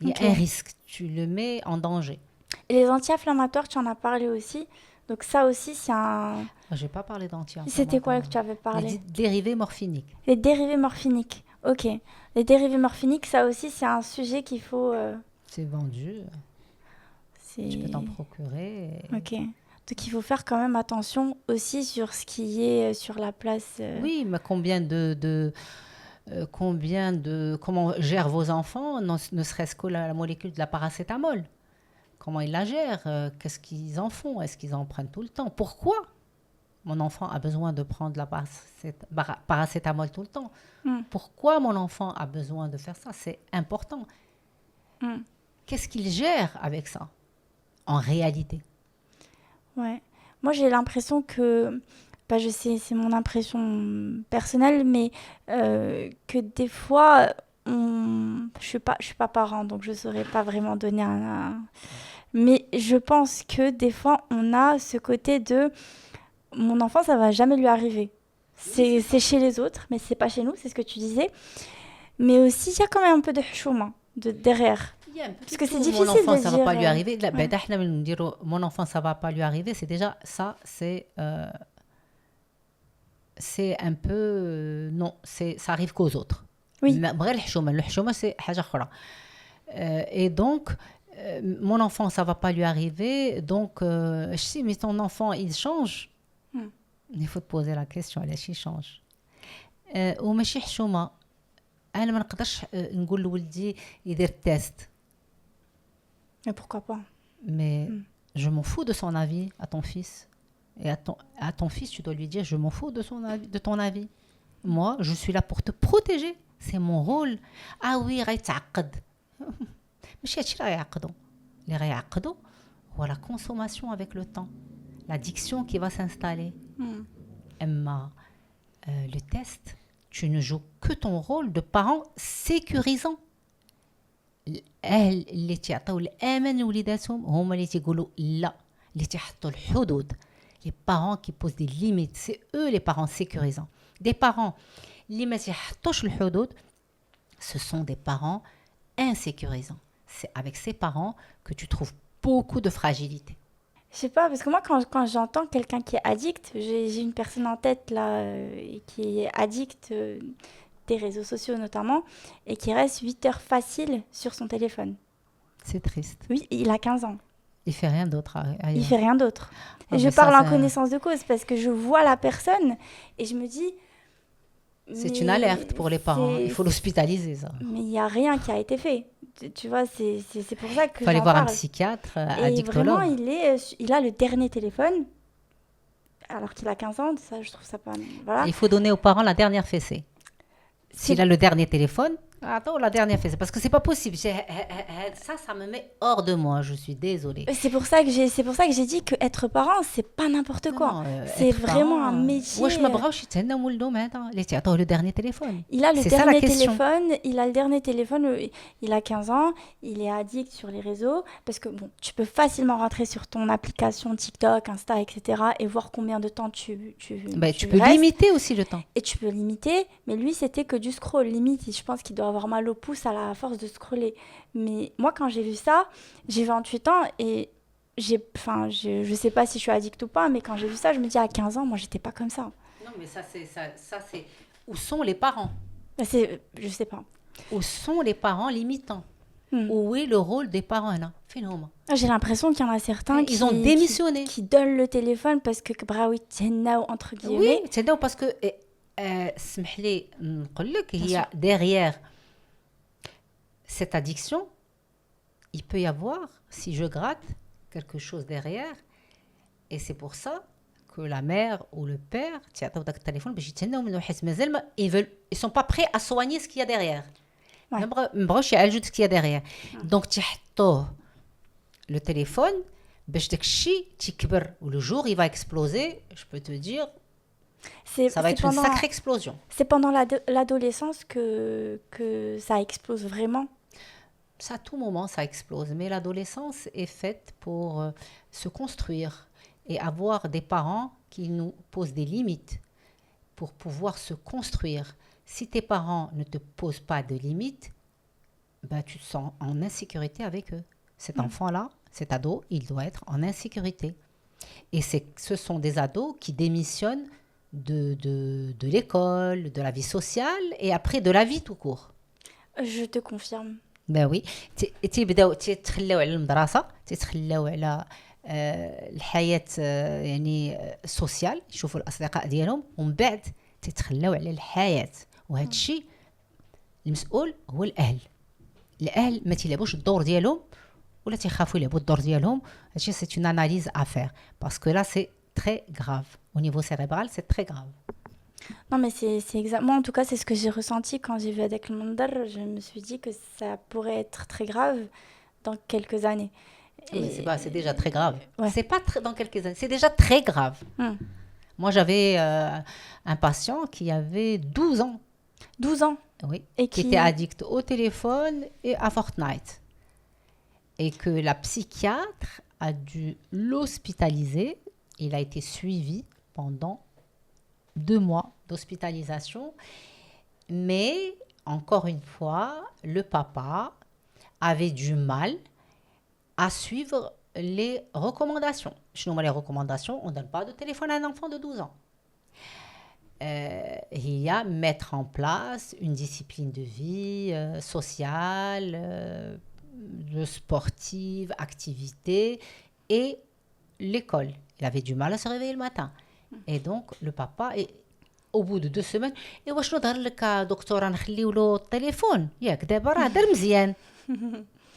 Il y a un risque. Tu le mets en danger. Et les anti-inflammatoires, tu en as parlé aussi. Donc ça aussi, c'est un... Je n'ai pas parlé d'anti-inflammatoires. C'était quoi que tu avais parlé? Les dérivés morphiniques. Les dérivés morphiniques. Ok. Les dérivés morphiniques, ça aussi, c'est un sujet qu'il faut... C'est vendu. Tu peux t'en procurer. Ok. Donc il faut faire quand même attention aussi sur ce qui est sur la place. Oui, mais comment gèrent vos enfants, ne serait-ce que la molécule de la paracétamol. Comment ils la gèrent? Qu'est-ce qu'ils en font? Est-ce qu'ils en prennent tout le temps? Pourquoi mon enfant a besoin de prendre la paracétamol tout le temps? Pourquoi mon enfant a besoin de faire ça? C'est important. Qu'est-ce qu'il gère avec ça en réalité? Ouais. Moi, j'ai l'impression que bah, je sais, c'est mon impression personnelle, mais que des fois, je suis pas parent, donc je saurais pas vraiment donner mais je pense que des fois, on a ce côté de mon enfant, ça va jamais lui arriver. C'est chez les autres, mais c'est pas chez nous, c'est ce que tu disais. Mais aussi, il y a quand même un peu de chouma derrière. Il y a un Parce petit que c'est peu, mon difficile enfant, de ça va dire. pas lui arriver. Là, Ouais. ben, d'ahna من نديرو, mon enfant, ça va pas lui arriver. C'est déjà ça, c'est un peu non, ça arrive qu'aux autres. Oui, بغير الحشومه c'est حاجه اخرى. Et donc mon enfant ça va pas lui arriver donc je sais mais ton enfant il change. Hmm. Il faut te poser la question علاش il change. وماشي حشومه انا ما نقدرش نقول لولدي يدير تيست mais pourquoi pas? mais Hmm. je m'en fous de son avis à ton fils. Et à ton fils, tu dois lui dire, je m'en fous de ton avis. Moi, je suis là pour te protéger. C'est mon rôle. Ah oui, غيتعقد. ماشي هادشي اللي غيعقدو. اللي غيعقدو هو la consommation avec le temps. L'addiction qui va s'installer. Hmm. أما le test, tu ne joues que ton rôle de parent sécurisant. الأهل اللي تعطيو الأمان لوليداتهم هما اللي تيقولوا لا اللي تيحطوا الحدود. Les parents qui posent des limites, c'est eux les parents sécurisants. Des parents اللي ما تيحطوش الحدود, ce sont des parents insécurisants. C'est avec ces parents que tu trouves beaucoup de fragilité. Je sais pas, parce que moi, quand j'entends quelqu'un qui est addict, j'ai une personne en tête là, qui est addict des réseaux sociaux notamment, et qui reste 8 heures faciles sur son téléphone. C'est triste. Oui, il a 15 ans. Il fait rien d'autre ailleurs. Il fait rien d'autre. Ah, Et je mais ça, parle en c'est connaissance de cause parce que je vois la personne et je me dis. C'est une alerte pour les parents. Il faut l'hospitaliser, ça. Mais il n'y a rien qui a été fait. Tu vois, c'est pour ça que Il faut aller j'en voir un parle. psychiatre, Et addictologue. vraiment, il a le dernier téléphone alors qu'il a 15 ans. Ça, je trouve ça pas. Voilà. Il faut donner aux parents la dernière fessée. S'il a le dernier téléphone, attends, la dernière fessée. Parce que c'est pas possible. Ça me met hors de moi. Je suis désolée. C'est pour ça que j'ai dit que être parent, c'est pas n'importe quoi. C'est vraiment un métier. واش ما بغاوش يتهناو ولدهم هذا اللي تعطوه le dernier téléphone. Il a le C'est ça la dernier question. téléphone, il a 15 ans, il est addict sur les réseaux, parce que bon, tu peux facilement rentrer sur ton application TikTok, Insta, etc. et voir combien de temps tu Tu peux restes. limiter aussi le temps. Et tu peux limiter, mais lui, c'était que du scroll. Limite, je pense qu'il doit avoir mal au pouce à la force de scroller. Mais moi, quand j'ai vu ça, j'ai 28 ans et je sais pas si je suis addict ou pas, mais quand j'ai vu ça, je me dis à 15 ans, moi, j'étais pas comme ça. Non, mais ça c'est où sont les parents? Je sais pas. Où sont les parents limitants? Où est le rôle des parents là? Phénomène. J'ai l'impression qu'il y en a certains Ils ont démissionné. qui donnent le téléphone parce que braoui tennao entre guillemets. Oui, c'est parce que اسمح لي نقول لك هي derrière cette addiction, il peut y avoir, si je gratte, quelque chose derrière. Et c'est pour ça que la mère ou le père, ils sont pas prêts à soigner ce qu'il y a derrière. Ce qu'il y a derrière. Donc, tu as le téléphone, le jour il va exploser, je peux te dire, ça va être une sacrée explosion. C'est pendant l'adolescence que ça explose vraiment. Ça, à tout moment, ça explose. Mais l'adolescence est faite pour se construire et avoir des parents qui nous posent des limites pour pouvoir se construire. Si tes parents ne te posent pas de limites, bah, tu te sens en insécurité avec eux. Cet enfant-là, cet ado, il doit être en insécurité. Et ce sont des ados qui démissionnent de l'école, de la vie sociale et après de la vie tout court. Je te confirme. Ben oui, تيبداو تيتخلاو على المدرسه تيتخلاو على الحياه يعني السوسيال يشوفوا الاصدقاء ديالهم ومن بعد تيتخلاو على الحياه وهذا الشيء المسؤول هو الاهل ما تيلعبوش الدور ديالهم ولا تيخافوا يلعبوا الدور ديالهم هادشي سي une analyse à faire parce que là c'est très grave au niveau cérébral c'est très grave. Non, mais c'est exactement, en tout cas, c'est ce que j'ai ressenti quand j'ai vu Adek le Mandar. Je me suis dit que ça pourrait être très grave dans quelques années. Mais c'est déjà très grave. Ouais. C'est pas dans quelques années, c'est déjà très grave. Moi, j'avais un patient qui avait 12 ans. 12 ans. Oui, Et qui était addict au téléphone et à Fortnite. Et que la psychiatre a dû l'hospitaliser. Il a été suivi pendant 2 mois d'hospitalisation. Mais, encore une fois, le papa avait du mal à suivre les recommandations. Chez nous, les recommandations, on ne donne pas de téléphone à un enfant de 12 ans. Il y a mettre en place une discipline de vie sociale, sportive, activité et l'école. Il avait du mal à se réveiller le matin. Et donc, le papa, au bout de 2 semaines, « واش نظهر لك دكتورة نخليو له التليفون ياك دابا راه دار مزيان.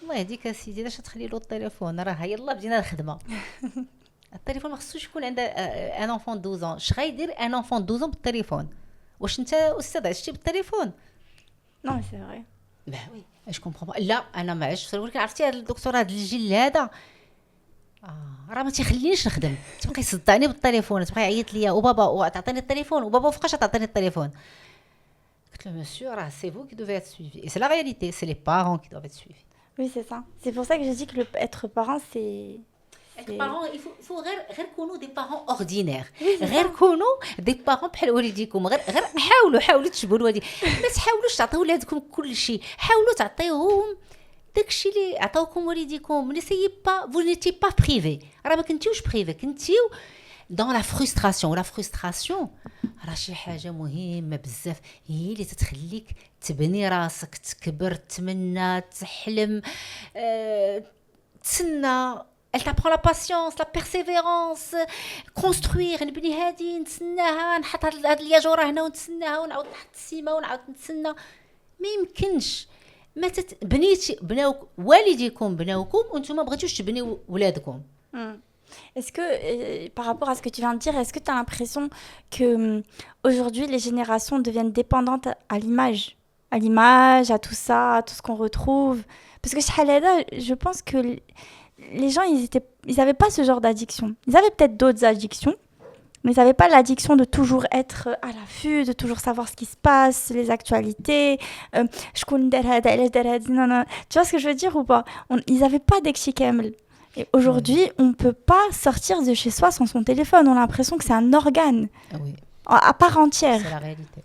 الله يهديك اسيدي علاش تخلي له التليفون راه يلاه بدينا الخدمه. التليفون ما خصوش يكون عند ان enfant de 12 ans. اش غايدير ان enfant de 12 ans بالتليفون؟ واش انت استاذ عشتي بالتليفون؟ Non, mais c'est vrai. Ben oui, je comprends pas. لا انا ما عشتش، ولكن عرفتي هاد الدكتور هاد الجيل هذا راه ما تيخلينيش نخدم، تبقى يصدعني بالتليفون، تبقى يعيط ليا وبابا تعطيني التليفون وبابا فوقاش تعطيني التليفون. قلت له monsieur راه c'est vous qui devez être suivi et c'est la réalité, c'est les parents qui doivent être suivis. Oui, c'est ça. C'est pour ça que je dis que être parent, c'est... Être parent, il faut غير كونوا des parents ordinaires. غير كونوا des parents بحال والديكم. غير حاولوا تشبهوا الوالدين. ما تحاولوش تعطيو ولادكم كل شيء. حاولوا تعطيوهم داكشي اللي عطاوكم والديكم. N'essayez pas, vous n'étiez pas privé. راه ما كنتيوش privé, كنتيو dans la frustration. La frustration راه شي حاجه مهمه بزاف، هي اللي تتخليك تبني راسك، تكبر، تمنى، تحلم، تسنى. Elle t'apprend la patience, la persévérance, construire. نبني هادي نتسناها، نحط هاد الياجوره هنا ونتسناها، ونعاود نحط السيمه ونعاود نتسنى. ما يمكنش. ما بناوك والديكم بناوكم وانتم ما بغيتوش تبنيو ولادكم. Est-ce que, par rapport à ce que tu viens de dire, est-ce que tu as l'impression que aujourd'hui les générations deviennent dépendantes à l'image, à tout ça, à tout ce qu'on retrouve? Parce que je pense que les gens, ils avaient pas ce genre d'addiction. Ils avaient peut-être d'autres addictions, mais ils n'avaient pas l'addiction de toujours être à l'affût, de toujours savoir ce qui se passe, les actualités. Tu vois ce que je veux dire ou pas? Ils n'avaient pas d'exchikamel. Et aujourd'hui, on ne peut pas sortir de chez soi sans son téléphone. On a l'impression que c'est un organe à part entière. C'est la réalité.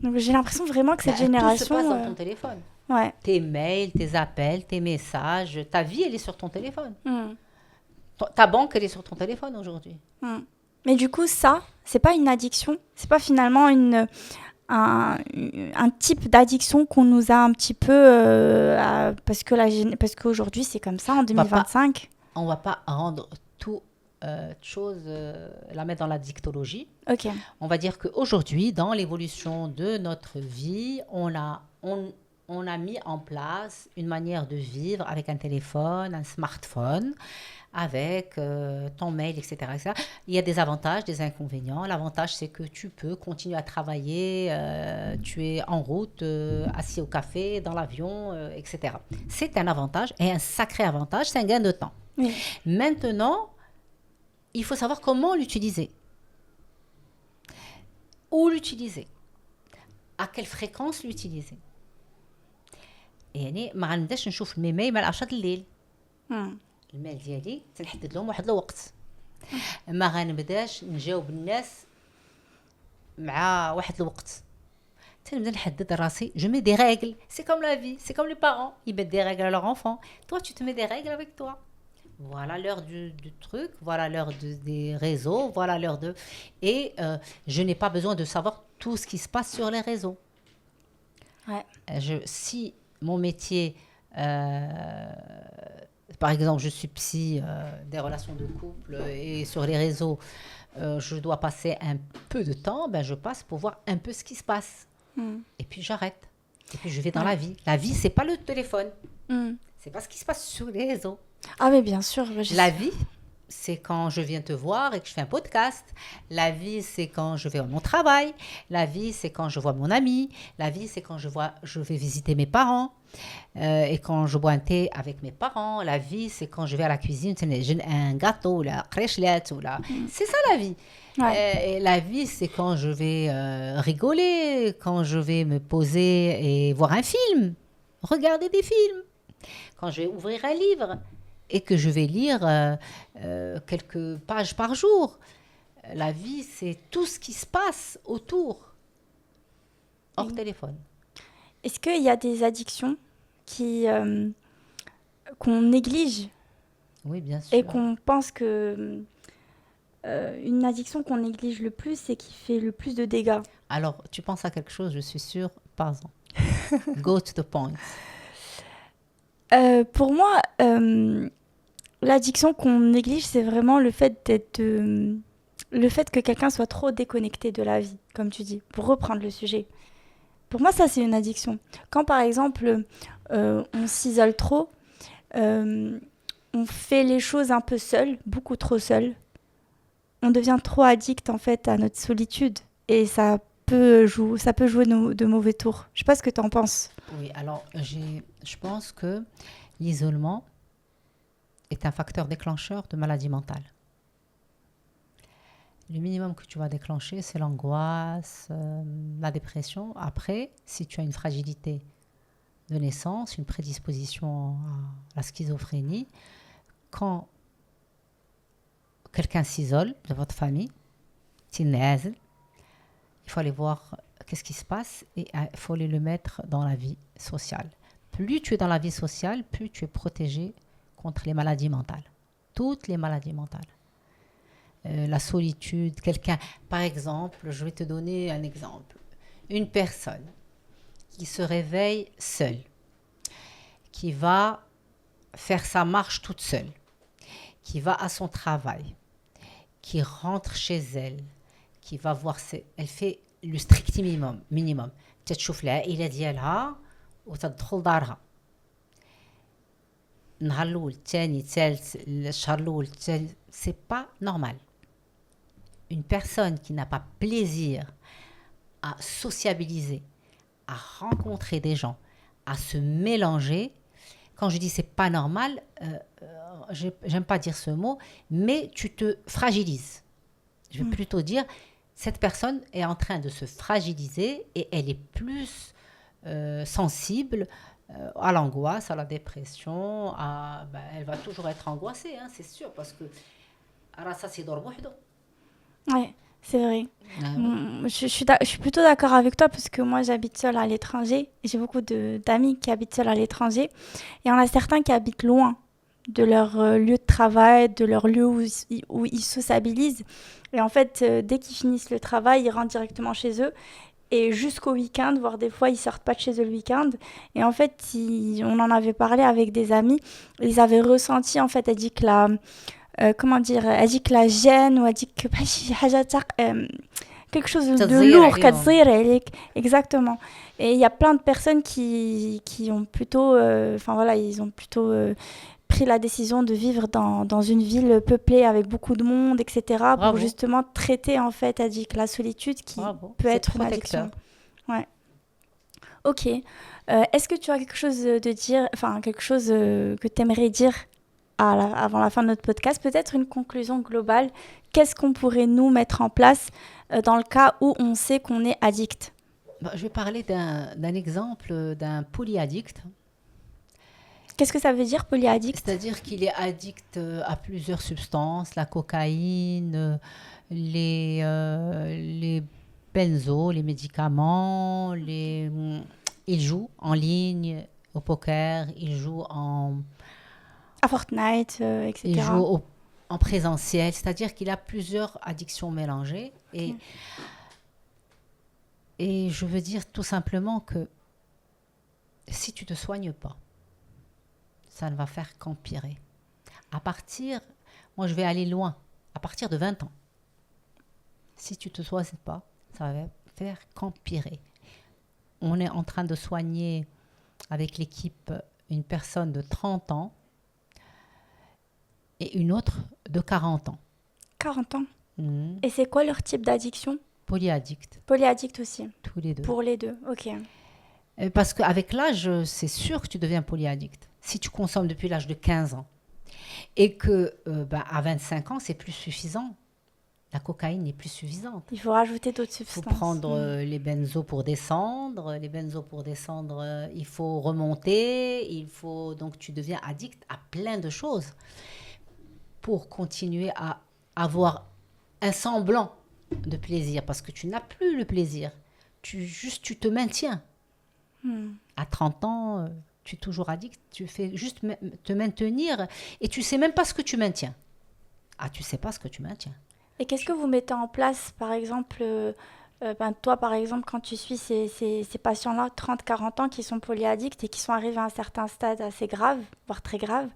Donc j'ai l'impression vraiment que cette génération... Tout se passe dans ton téléphone. Ouais. Tes mails, tes appels, tes messages, ta vie, elle est sur ton téléphone. Ta banque, elle est sur ton téléphone aujourd'hui. Mais du coup, ça, c'est pas une addiction. C'est pas finalement un type d'addiction qu'on nous a un petit peu... parce qu'aujourd'hui, c'est comme ça, en 2025. On va pas rendre toute chose, la mettre dans la dictologie. Ok. On va dire qu'aujourd'hui, dans l'évolution de notre vie, on a mis en place une manière de vivre avec un téléphone, un smartphone, avec ton mail, etc., etc. Il y a des avantages, des inconvénients. L'avantage, c'est que tu peux continuer à travailler, tu es en route, assis au café, dans l'avion, etc. C'est un avantage et un sacré avantage, c'est un gain de temps. Oui. Maintenant, il faut savoir comment l'utiliser. Où l'utiliser. À quelle fréquence l'utiliser. يعني ما غنبداش نشوف الميماي مع 10 الليل. الميل ديالي تنحدد لهم واحد الوقت. ما غنبداش نجاوب الناس مع واحد الوقت. تنبدا نحدد راسي. Je mets des règles. C'est comme la vie, c'est comme les parents. Ils mettent des règles à leurs enfants. Toi, tu te mets des règles avec toi. Voilà l'heure du truc, voilà l'heure des réseaux, voilà l'heure de... Et je n'ai pas besoin de savoir tout ce qui se passe sur les réseaux. Ouais. Si mon métier, par exemple, je suis psy des relations de couple et sur les réseaux, je dois passer un peu de temps, je passe pour voir un peu ce qui se passe. Et puis j'arrête. Et puis je vais dans la vie. La vie, c'est pas le téléphone. C'est pas ce qui se passe sur les réseaux. Ah mais bien sûr. La vie, c'est quand je viens te voir et que je fais un podcast. La vie, c'est quand je vais à mon travail. La vie, c'est quand je vois mon ami. La vie, c'est quand je vais visiter mes parents. Et quand je bois un thé avec mes parents. La vie, c'est quand je vais à la cuisine, j'ai un gâteau, la crèchelette. C'est ça la vie. Ouais. Et la vie, c'est quand je vais rigoler, quand je vais me poser et voir un film, regarder des films, quand je vais ouvrir un livre et que je vais lire quelques pages par jour. La vie, c'est tout ce qui se passe autour, hors téléphone. Est-ce qu'il y a des addictions qu'on néglige Oui, bien sûr. et qu'on pense que une addiction qu'on néglige le plus et qui fait le plus de dégâts? Alors, tu penses à quelque chose, je suis sûre, parle-en. Go to the point. Pour moi, l'addiction qu'on néglige, c'est vraiment le fait que quelqu'un soit trop déconnecté de la vie, comme tu dis, pour reprendre le sujet. Pour moi, ça, c'est une addiction. Quand, par exemple, on s'isole trop, on fait les choses un peu seul, beaucoup trop seul, on devient trop addict, en fait, à notre solitude. Et ça peut jouer de mauvais tours. Je sais pas ce que tu en penses. Oui, alors, je pense que l'isolement est un facteur déclencheur de maladie mentale. Le minimum que tu vas déclencher, c'est l'angoisse, la dépression. Après, si tu as une fragilité de naissance, une prédisposition à la schizophrénie, quand quelqu'un s'isole de votre famille, il faut aller voir qu'est-ce qui se passe et il faut aller le mettre dans la vie sociale. Plus tu es dans la vie sociale, plus tu es protégé contre les maladies mentales. Toutes les maladies mentales. La solitude, quelqu'un... Par exemple, je vais te donner un exemple. Une personne qui se réveille seule, qui va faire sa marche toute seule, qui va à son travail, qui rentre chez elle, qui va voir elle fait le strict minimum. تشوف العائلة ديالها وتدخل دارها. النهار الأول الثاني الثالث الشهر الأول الثاني c'est pas normal. Une personne qui n'a pas plaisir à sociabiliser, à rencontrer des gens, à se mélanger. Quand je dis c'est pas normal, j'aime pas dire ce mot, mais tu te fragilises. Je vais plutôt dire, cette personne est en train de se fragiliser et elle est plus sensible à l'angoisse, à la dépression. Elle va toujours être angoissée, hein, c'est sûr, parce que ça c'est d'or wahdo. Ouais, c'est vrai. Ah, oui. Je suis plutôt d'accord avec toi parce que moi j'habite seule à l'étranger. J'ai beaucoup d'amis qui habitent seuls à l'étranger. Et il y en a certains qui habitent loin de leur lieu de travail, de leur lieu où ils sociabilisent. Et en fait, dès qu'ils finissent le travail, ils rentrent directement chez eux. Et jusqu'au week-end, voire des fois, ils sortent pas de chez eux le week-end. Et en fait, on en avait parlé avec des amis. Ils avaient ressenti, en fait, elle dit que comment dire, elle dit que la gêne ou elle dit que quelque chose de lourd, exactement. Et il y a plein de personnes qui ont plutôt, ils ont plutôt pris la décision de vivre dans une ville peuplée avec beaucoup de monde, etc. Bravo. Pour justement traiter, en fait, elle dit que la solitude qui peut être une addiction. Ouais. Ok. Est-ce que tu as quelque chose de dire, enfin quelque chose que tu aimerais dire avant la fin de notre podcast, peut-être une conclusion globale. Qu'est-ce qu'on pourrait nous mettre en place dans le cas où on sait qu'on est addict? Je vais parler d'un exemple d'un polyaddict. Qu'est-ce que ça veut dire, polyaddict? C'est-à-dire qu'il est addict à plusieurs substances, la cocaïne, les benzos, les médicaments, il joue en ligne au poker, il joue à Fortnite, etc. Il joue en présentiel, c'est-à-dire qu'il a plusieurs addictions mélangées. Et je veux dire tout simplement que si tu ne te soignes pas, ça ne va faire qu'empirer. Moi je vais aller loin, à partir de 20 ans. Si tu ne te soignes pas, ça va faire qu'empirer. On est en train de soigner avec l'équipe une personne de 30 ans. et une autre de 40 ans. 40 ans. Mhm. Et c'est quoi leur type d'addiction? Polyaddicts, Polyaddict aussi. tous les deux. Pour les deux, ok. Parce qu'avec l'âge, c'est sûr que tu deviens polyaddict. Si tu consommes depuis l'âge de 15 ans et que à 25 ans, c'est plus suffisant. La cocaïne n'est plus suffisante. Il faut rajouter d'autres Il faut substances. prendre les benzos pour descendre. Les benzos pour descendre, il faut remonter. Donc tu deviens addict à plein de choses pour continuer à avoir un semblant de plaisir parce que tu n'as plus le plaisir. Tu te maintiens. À 30 ans, tu es toujours addict. Tu fais juste te maintenir et tu sais même pas ce que tu maintiens. Ah, tu sais pas ce que tu maintiens. Et qu'est-ce que vous mettez en place, par exemple, toi, par exemple, quand tu suis ces patients-là, 30-40 ans, qui sont polyaddicts et qui sont arrivés à un certain stade assez grave, voire très grave,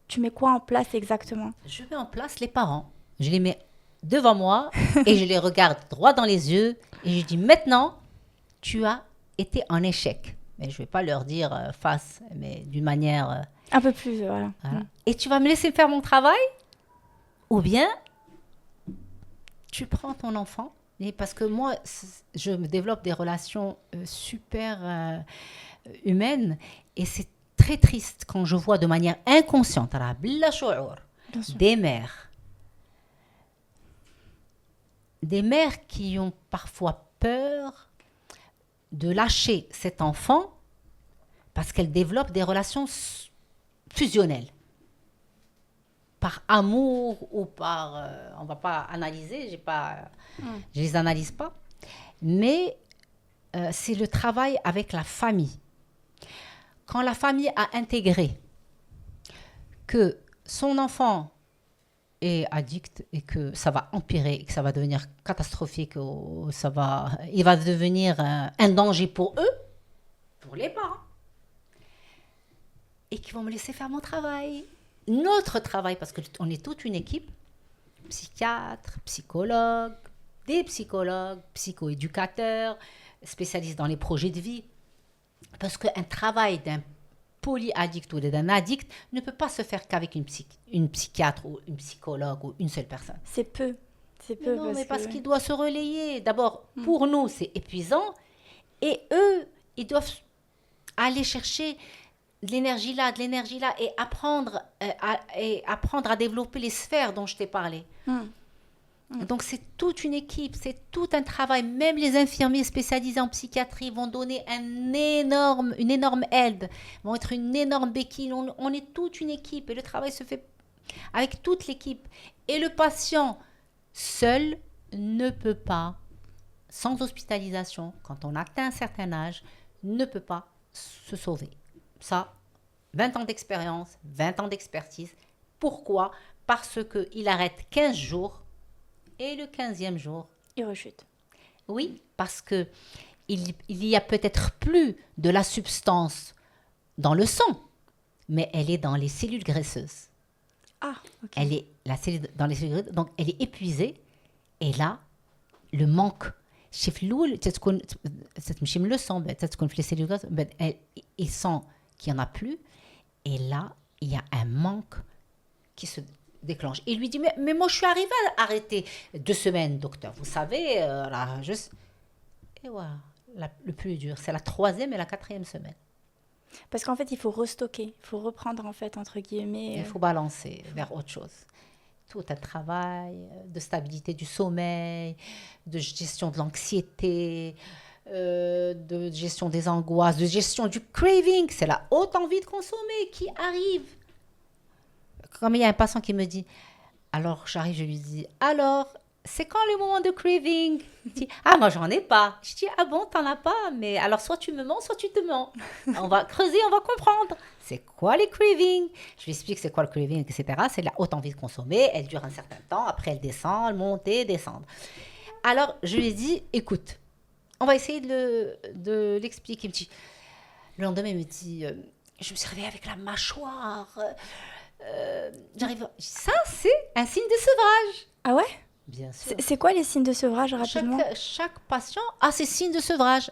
tu mets quoi en place exactement? Je mets en place les parents. Je les mets devant moi et je les regarde droit dans les yeux et je dis maintenant, tu as été en échec. Mais je ne vais pas leur dire face, mais d'une manière... Un peu plus, voilà. Voilà. Et tu vas me laisser faire mon travail? Ou bien, tu prends ton enfant, et parce que moi, je me développe des relations super humaines, et c'est très triste quand je vois de manière inconsciente, des mères qui ont parfois peur de lâcher cet enfant parce qu'elles développent des relations fusionnelles. Par amour ou par... on ne va pas analyser, je ne les analyse pas. Mais c'est le travail avec la famille. Quand la famille a intégré que son enfant est addict et que ça va empirer, et que ça va devenir catastrophique, il va devenir un danger pour eux, pour les parents, et qu'ils vont me laisser faire mon travail. Notre travail, parce qu'on est toute une équipe, psychiatres, psychologues, des psychologues, psychoéducateurs, spécialistes dans les projets de vie. Parce qu'un travail d'un polyaddict ou d'un addict ne peut pas se faire qu'avec une psychiatre ou une psychologue ou une seule personne. C'est peu. Parce qu'il doit se relayer. D'abord, pour nous, c'est épuisant. Et eux, ils doivent aller chercher de l'énergie là, et apprendre à développer les sphères dont je t'ai parlé. Donc, c'est toute une équipe, c'est tout un travail. Même les infirmiers spécialisés en psychiatrie vont donner une énorme aide, vont être une énorme béquille. On est toute une équipe et le travail se fait avec toute l'équipe. Et le patient seul ne peut pas, sans hospitalisation, quand on atteint un certain âge, ne peut pas se sauver. Ça, 20 ans d'expérience, 20 ans d'expertise. Pourquoi? Parce qu'il arrête 15 jours et le 15e jour, il rechute. Oui, parce qu'il y a peut-être plus de la substance dans le sang, mais elle est dans les cellules graisseuses. Ah, ok. Elle est dans les cellules graisseuses, donc elle est épuisée. Et là, le manque. Le sang, les cellules graisseuses, il sent qu'il n'y en a plus. Et là, il y a un manque qui se déclenche. Il lui dit, mais moi, je suis arrivée à arrêter 2 semaines, docteur. Vous savez, Et voilà, le plus dur, c'est la 3e et la 4e semaine. Parce qu'en fait, il faut restocker. Il faut reprendre, en fait, entre guillemets. Il faut balancer vers autre chose. Tout un travail de stabilité du sommeil, de gestion de l'anxiété, de gestion des angoisses, de gestion du craving. C'est la haute envie de consommer qui arrive. Comme il y a un patient qui me dit, alors j'arrive, je lui dis, alors, c'est quand le moment de craving? Il dit, ah, moi j'en ai pas. Je dis, ah bon, t'en as pas? Mais alors soit tu me mens, soit tu te mens. On va creuser, on va comprendre. C'est quoi les cravings? Je lui explique c'est quoi le craving, etc. C'est la haute envie de consommer, elle dure un certain temps, après elle descend, elle monte et descend. Alors je lui ai dit, écoute, on va essayer de l'expliquer. Il me dit, le lendemain, il me dit, je me suis réveillée avec la mâchoire. Ça, c'est un signe de sevrage. Ah ouais? Bien sûr. C'est quoi les signes de sevrage, rapidement? Chaque patient a ses signes de sevrage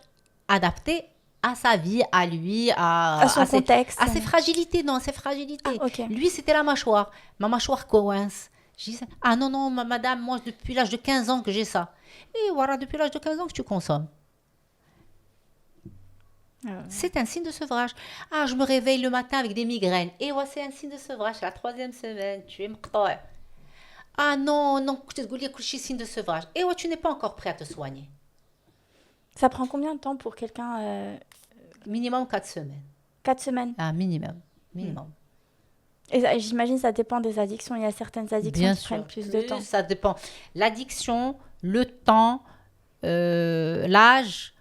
adaptés à sa vie, à lui, À son contexte. à ses fragilités. Non, ses fragilités. Ah, ok. Lui, c'était la mâchoire. Ma mâchoire coince. Je disais, ah non, non, madame, moi, depuis l'âge de 15 ans que j'ai ça. Et voilà, depuis l'âge de 15 ans que tu consommes. C'est un signe de sevrage. Ah, je me réveille le matin avec des migraines. Et ouais, c'est un signe de sevrage. C'est la 3e semaine. Tu es mqta'. Ah non, non, je te dis que c'est signe de sevrage. Et ouais, tu n'es pas encore prêt à te soigner. Ça prend combien de temps pour quelqu'un Minimum 4 semaines. 4 semaines. Ah, minimum. Minimum. Et j'imagine ça dépend des addictions. Il y a certaines addictions Bien qui sûr. prennent plus de temps. Ça dépend. L'addiction, le temps, l'âge,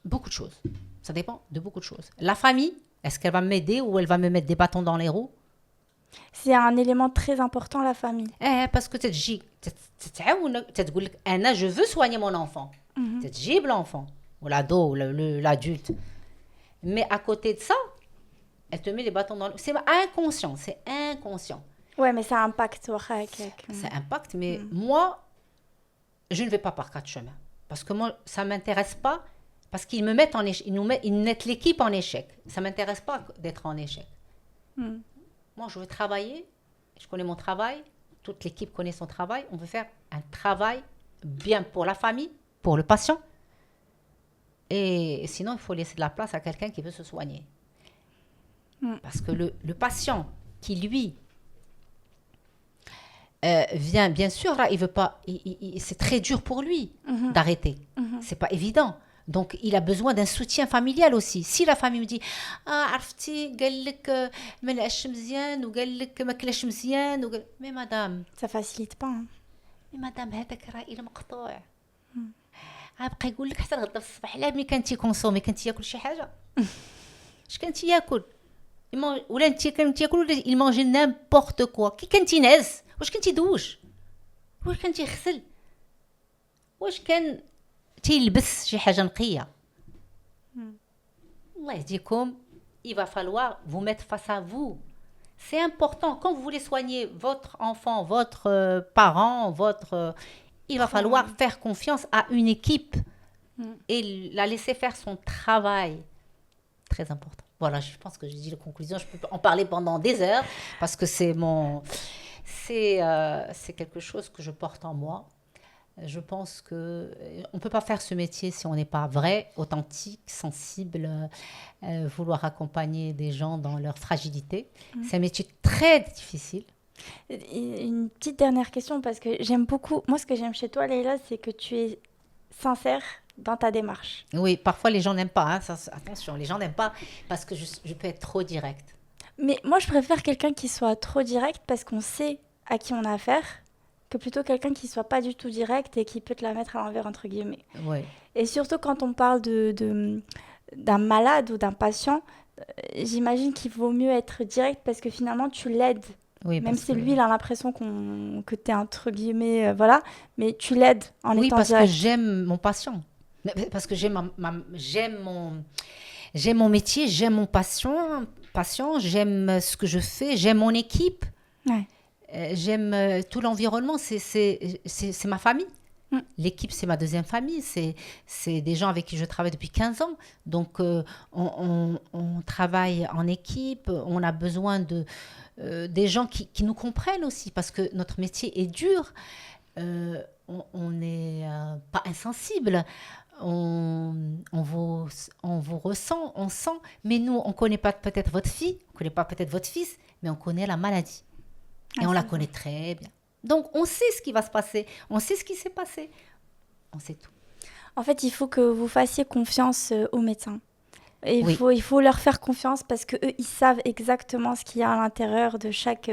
beaucoup de choses. Ça dépend de beaucoup de choses. La famille, est-ce qu'elle va m'aider ou elle va me mettre des bâtons dans les roues? C'est un élément très important, la famille. Parce que تتجي تقول لك انا je veux soigner mon enfant. تجيب l'enfant ou l'ado ou l'adulte. Mais à côté de ça, elle te met les bâtons dans le... C'est inconscient, c'est inconscient. Ouais, mais ça impacte. Ça impacte, mais moi, je ne vais pas par 4 chemins. Parce que moi, ça ne m'intéresse pas. Parce qu'ils me mettent en échec. Ils mettent l'équipe en échec. Ça ne m'intéresse pas d'être en échec. Moi, je veux travailler. Je connais mon travail. Toute l'équipe connaît son travail. On veut faire un travail bien pour la famille, pour le patient. Et sinon, il faut laisser de la place à quelqu'un qui veut se soigner. Parce que le patient qui, lui, vient, bien sûr, là, il veut pas... c'est très dur pour lui d'arrêter. C'est pas évident. Donc, il a besoin d'un soutien familial aussi. Si la famille me dit « Ah, عرفتي قال لك ما نعش مزيان وقال لك ما كلاش مزيان mais madame, ça facilite pas. Hein. mais madame هذاك راه إلا مقطوع. بقى يقول لك حتى الغدا في الصباح لا ملي كنتي كونسومي كنتي ياكل شي حاجه اش كنتي ياكل ولا انت كنتي ياكل ولا il mange n'importe quoi كي كنتي نعس واش كنتي دوش واش كنتي يغسل واش كان تيلبس شي حاجه نقيه. الله يهديكم. Il va falloir vous mettre face à vous. C'est important quand vous voulez soigner votre enfant, votre parent, il va falloir faire confiance à une équipe et la laisser faire son travail. Très important. Voilà, je pense que j'ai dit la conclusion. Je peux en parler pendant des heures parce que c'est quelque chose que je porte en moi. Je pense qu'on ne peut pas faire ce métier si on n'est pas vrai, authentique, sensible, vouloir accompagner des gens dans leur fragilité. C'est un métier très difficile. Une petite dernière question, parce que j'aime beaucoup... Moi, ce que j'aime chez toi, Leïla, c'est que tu es sincère dans ta démarche. Oui, parfois les gens n'aiment pas. Hein, attention, les gens n'aiment pas parce que je peux être trop directe. Mais moi, je préfère quelqu'un qui soit trop direct parce qu'on sait à qui on a affaire, que plutôt quelqu'un qui soit pas du tout direct et qui peut te la mettre à l'envers, entre guillemets. Oui. Et surtout quand on parle d'un malade ou d'un patient, j'imagine qu'il vaut mieux être direct parce que finalement, tu l'aides. Oui, même si lui, il a l'impression que tu es entre guillemets, voilà, mais tu l'aides en étant direct. Oui, parce que j'aime mon patient. Parce que j'aime mon métier, j'aime mon patient, j'aime ce que je fais, j'aime mon équipe. Ouais. J'aime tout l'environnement, c'est ma famille. L'équipe, c'est ma deuxième famille. C'est des gens avec qui je travaille depuis 15 ans. Donc, on travaille en équipe. On a besoin des gens qui nous comprennent aussi parce que notre métier est dur. On n'est pas insensible. On vous ressent, on sent. Mais nous, on ne connaît pas peut-être votre fille, on ne connaît pas peut-être votre fils, mais on connaît la maladie. Et on la connaît très bien. Donc, on sait ce qui va se passer. On sait ce qui s'est passé. On sait tout. En fait, il faut que vous fassiez confiance aux médecins. Et Oui. il faut leur faire confiance parce qu'eux, ils savent exactement ce qu'il y a à l'intérieur de chaque...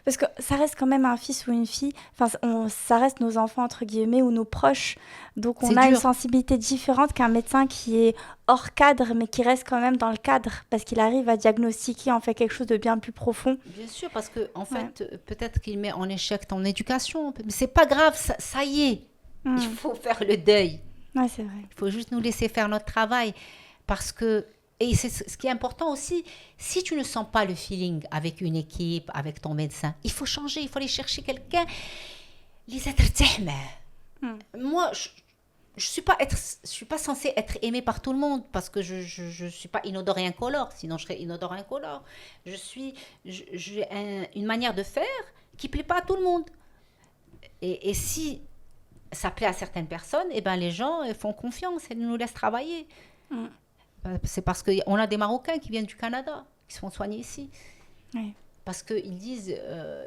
Parce que ça reste quand même un fils ou une fille. Enfin, ça reste nos enfants, entre guillemets, ou nos proches. Donc, on a une sensibilité différente qu'un médecin qui est hors cadre, mais qui reste quand même dans le cadre parce qu'il arrive à diagnostiquer en fait quelque chose de bien plus profond. Bien sûr, parce que en fait, peut-être qu'il met en échec ton éducation. Mais c'est pas grave, ça y est. Il faut faire le deuil. Ouais, c'est vrai. Il faut juste nous laisser faire notre travail. Parce que, et c'est ce qui est important aussi, si tu ne sens pas le feeling avec une équipe, avec ton médecin, il faut changer, il faut aller chercher quelqu'un. Les êtres. Moi, je suis pas censée être aimée par tout le monde parce que je suis pas inodore et incolore, sinon je serais inodore et incolore. J'ai une manière de faire qui plaît pas à tout le monde. Et si ça plaît à certaines personnes, eh ben les gens font confiance et nous laissent travailler. Mm. C'est parce qu'on a des Marocains qui viennent du Canada, qui se font soigner ici. Oui. Parce qu'ils disent,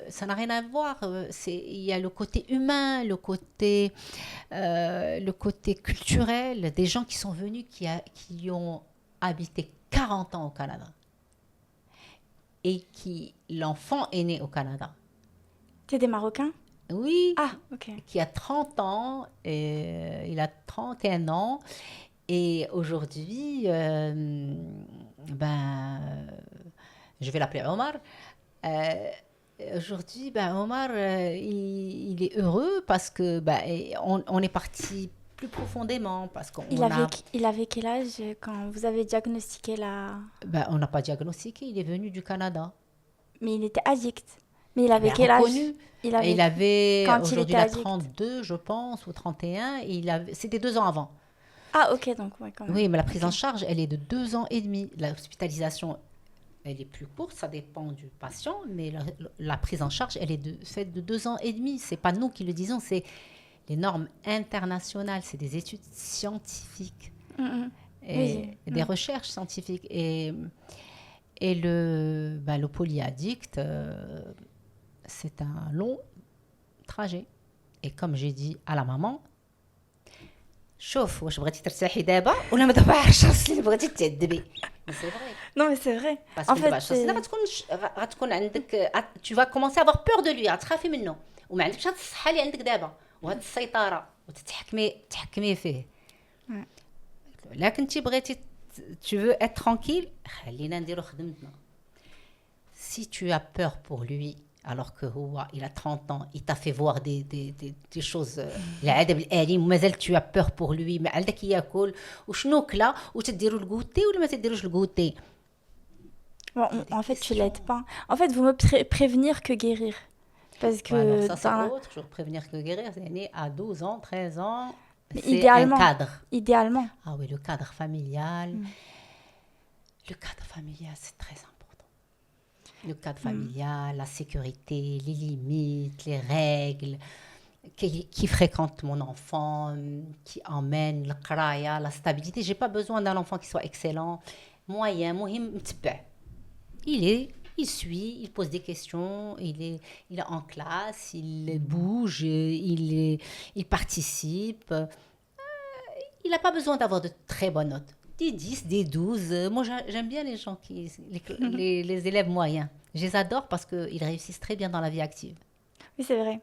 ça n'a rien à voir. Il y a le côté humain, le côté culturel, des gens qui sont venus, qui ont habité 40 ans au Canada. Et l'enfant est né au Canada. T'es des Marocains? Oui, Ah, ok. qui a 30 ans, il a 31 ans. Et aujourd'hui, je vais l'appeler Omar. Aujourd'hui, Omar, il est heureux parce que on est parti plus profondément parce qu'on Il avait quel âge quand vous avez diagnostiqué la... on n'a pas diagnostiqué, il est venu du Canada. Mais il était addict. Mais il avait Ben, quel âge? reconnu. Il avait, quand il aujourd'hui, était il a addict. 32, je pense, ou 31. C'était 2 ans avant. Ah, ok, donc ouais, quand même. Oui, mais la prise en Ok. charge, elle est de 2 ans et demi. L'hospitalisation, elle est plus courte, ça dépend du patient, mais la prise en charge, elle est faite de 2 ans et demi. C'est pas nous qui le disons, c'est les normes internationales, c'est des études scientifiques et Oui. des recherches scientifiques. Et le polyaddict, c'est un long trajet. Et comme j'ai dit à la maman, شوف واش بغيتي ترتاحي دابا ولا ما دابا 10 سنين بغيتي تعذبي. سي فري. Non, mais c'est vrai. باسكو En دابا fait, 10 سنين غتكون عندك tu vas commencer à avoir peur de lui, غتخافي منه وما عندكش هاد الصحه اللي عندك دابا وهاد السيطره تحكمي فيه. لكن انت بغيتي tu veux être tranquille, خلينا نديرو خدمتنا. Si tu as peur pour lui alors que il a 30 ans, il t'a fait voir des choses العذاب الأليم ومازال tu as peur pour lui, ما عندك ياكل وشنو كلا وتديروا الكوتي ولا ما تديروش الكوتي. Bon, en fait, tu l'aides pas. En fait, vous me prévenir que guérir. Parce que Alors ça c'est dans autre, toujours prévenir que guérir, c'est né à 12 ans, 13 ans, Mais c'est idéalement. un cadre. Idéalement. Ah oui, le cadre familial. Le cadre familial, c'est très important. Le cadre familial, la sécurité, les limites, les règles, qui fréquente mon enfant, qui emmène le qraya, la stabilité. J'ai pas besoin d'un enfant qui soit excellent, moyen, مهم متبع. Il suit, il pose des questions, il est en classe, il bouge, il participe. Il n'a pas besoin d'avoir de très bonnes notes. Des 10, des 12. Moi, j'aime bien les gens les élèves moyens. Je les adore parce qu'ils réussissent très bien dans la vie active. Oui, c'est vrai.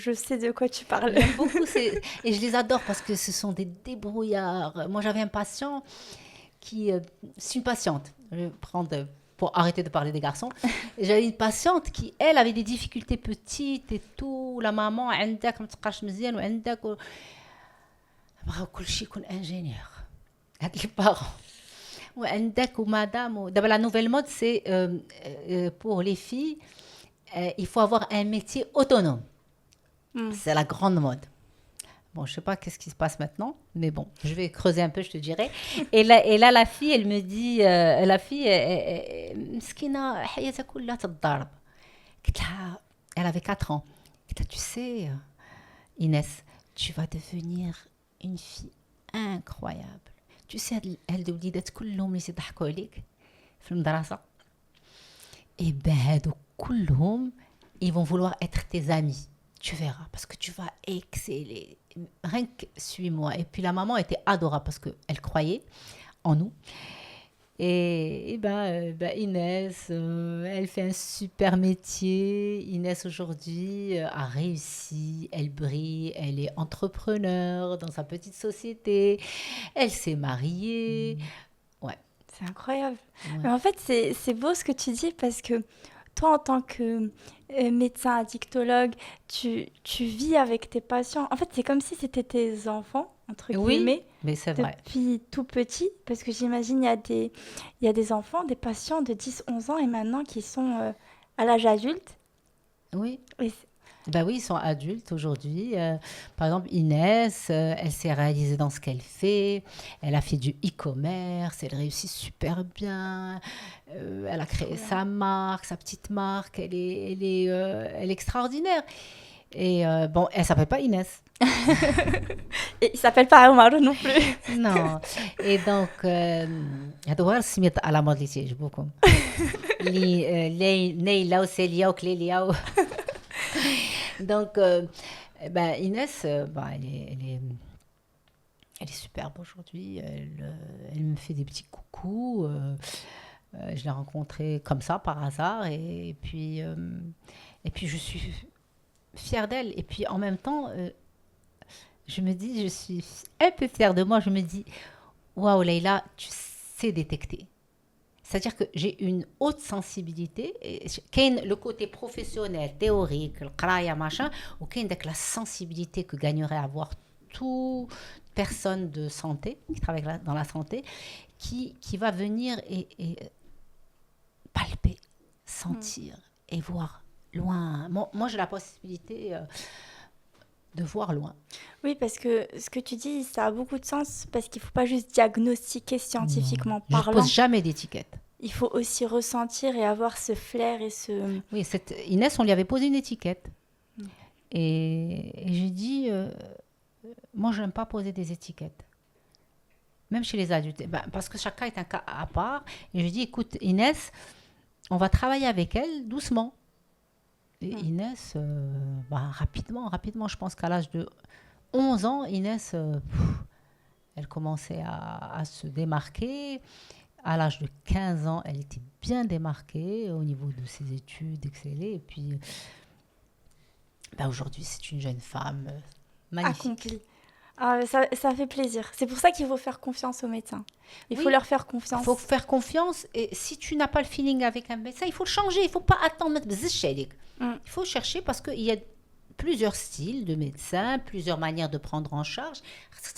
Je sais de quoi tu parles. J'aime beaucoup et je les adore parce que ce sont des débrouillards. Moi, j'avais un patient c'est une patiente. Je vais prendre pour arrêter de parler des garçons. J'avais une patiente qui, elle, avait des difficultés petites et tout. La maman, عندك ما تقراش مزيان وعندك بغاو كلشي يكون انجينيور هاد لي بارون وعندك ومدام دابا la nouvelle mode c'est pour les filles il faut avoir un métier autonome. C'est la grande mode. Bon, je sais pas qu'est-ce qui se passe maintenant, mais bon, je vais creuser un peu, je te dirai. Et là la fille, elle me dit, la fille, مسكينة حياتها كلها تتضارب. قلت لها, elle avait 4 ans. قلت لها, tu sais, Inès, tu vas devenir une fille incroyable. Tu sais, هاد الوليدات كلهم اللي يضحكوا عليك في المدرسة. Et ben, هادو كلهم, ils vont vouloir être tes amis. Tu verras, parce que tu vas exceller. Rien que suis-moi. Et puis la maman était adorable parce qu'elle croyait en nous. Et Inès, elle fait un super métier. Inès aujourd'hui a réussi, elle brille, elle est entrepreneur dans sa petite société. Elle s'est mariée. Ouais. C'est incroyable. Ouais. Mais en fait, c'est beau ce que tu dis parce que toi, en tant que médecin addictologue, tu vis avec tes patients. En fait, c'est comme si c'était tes enfants, entre guillemets, mais c'est vrai. depuis tout petit. Parce que j'imagine, il y a des enfants, des patients de 10-11 ans et maintenant qui sont à l'âge adulte. Oui. Ben oui, ils sont adultes aujourd'hui. Par exemple, Inès, elle s'est réalisée dans ce qu'elle fait. Elle a fait du e-commerce. Elle réussit super bien. Elle a créé Trop bien. sa marque, sa petite marque. Elle est extraordinaire. Et bon, elle s'appelle pas Inès. Et il s'appelle pas Omar non plus. Non. Et donc, هذا هو سميت على مود اللي تعجبكم. Neila ou Célia ou Clélia. Donc, ben, Inès, elle est superbe aujourd'hui. Elle me fait des petits coucous. Je l'ai rencontrée comme ça, par hasard. Et puis, je suis fière d'elle. Et puis, en même temps, je me dis, je suis un peu fière de moi. Je me dis, waouh, Leïla, tu sais détecter. C'est-à-dire que j'ai une haute sensibilité. Le côté professionnel, théorique, le qraya, machin, ou la sensibilité que gagnerait à avoir toute personne de santé, qui travaille dans la santé, qui va venir et palper, sentir et voir loin. Moi, j'ai la possibilité de voir loin. Oui, parce que ce que tu dis, ça a beaucoup de sens, parce qu'il ne faut pas juste diagnostiquer scientifiquement Je ne parlant. pose jamais d'étiquette. Il faut aussi ressentir et avoir ce flair et ce... Oui, Inès, on lui avait posé une étiquette. Et j'ai dit, moi, je n'aime pas poser des étiquettes. Même chez les adultes. Ben, parce que chacun est un cas à part. Et je dis, écoute, Inès, on va travailler avec elle doucement. Et Inès, rapidement, je pense qu'à l'âge de 11 ans, Inès, elle commençait à se démarquer. À l'âge de 15 ans, elle était bien démarquée au niveau de ses études, excellée. Et puis, aujourd'hui, c'est une jeune femme magnifique. Accomplie. Ah, ça fait plaisir. C'est pour ça qu'il faut faire confiance aux médecins. Il faut leur faire confiance. Il faut faire confiance. Et si tu n'as pas le feeling avec un médecin, il faut le changer. Il ne faut pas attendre. Il faut chercher parce qu'il y a plusieurs styles de médecins, plusieurs manières de prendre en charge.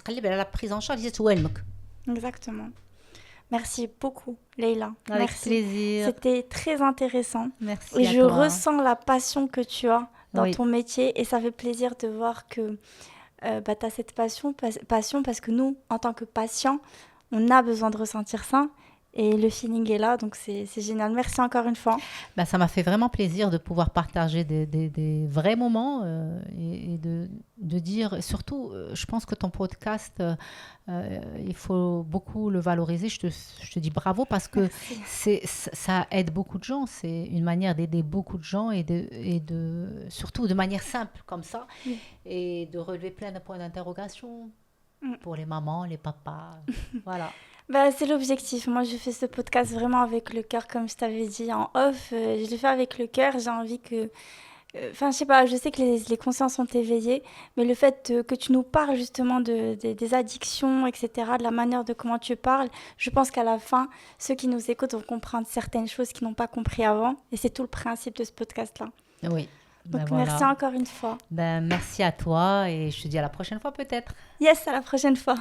La prise en charge, Exactement. Merci beaucoup, Leïla. Avec Merci. plaisir. C'était très intéressant. Merci et à je toi. ressens la passion que tu as dans ton métier. Et ça fait plaisir de voir que tu as cette passion parce que nous, en tant que patients, on a besoin de ressentir ça. Et le feeling est là, donc c'est génial. Merci encore une fois. Ça m'a fait vraiment plaisir de pouvoir partager des vrais moments et de dire, surtout, je pense que ton podcast, il faut beaucoup le valoriser. Je te dis bravo parce que ça aide beaucoup de gens. C'est une manière d'aider beaucoup de gens et surtout de manière simple comme ça et de relever plein de points d'interrogation pour les mamans, les papas. Voilà. C'est l'objectif. Moi, je fais ce podcast vraiment avec le cœur, comme je t'avais dit en off. Je le fais avec le cœur. J'ai envie que... je sais pas, je sais que les consciences sont éveillées, mais le fait que tu nous parles justement des addictions, etc., de la manière de comment tu parles, je pense qu'à la fin, ceux qui nous écoutent vont comprendre certaines choses qu'ils n'ont pas compris avant. Et c'est tout le principe de ce podcast-là. Oui. Donc, merci encore une fois. Merci à toi et je te dis à la prochaine fois peut-être. Yes, à la prochaine fois.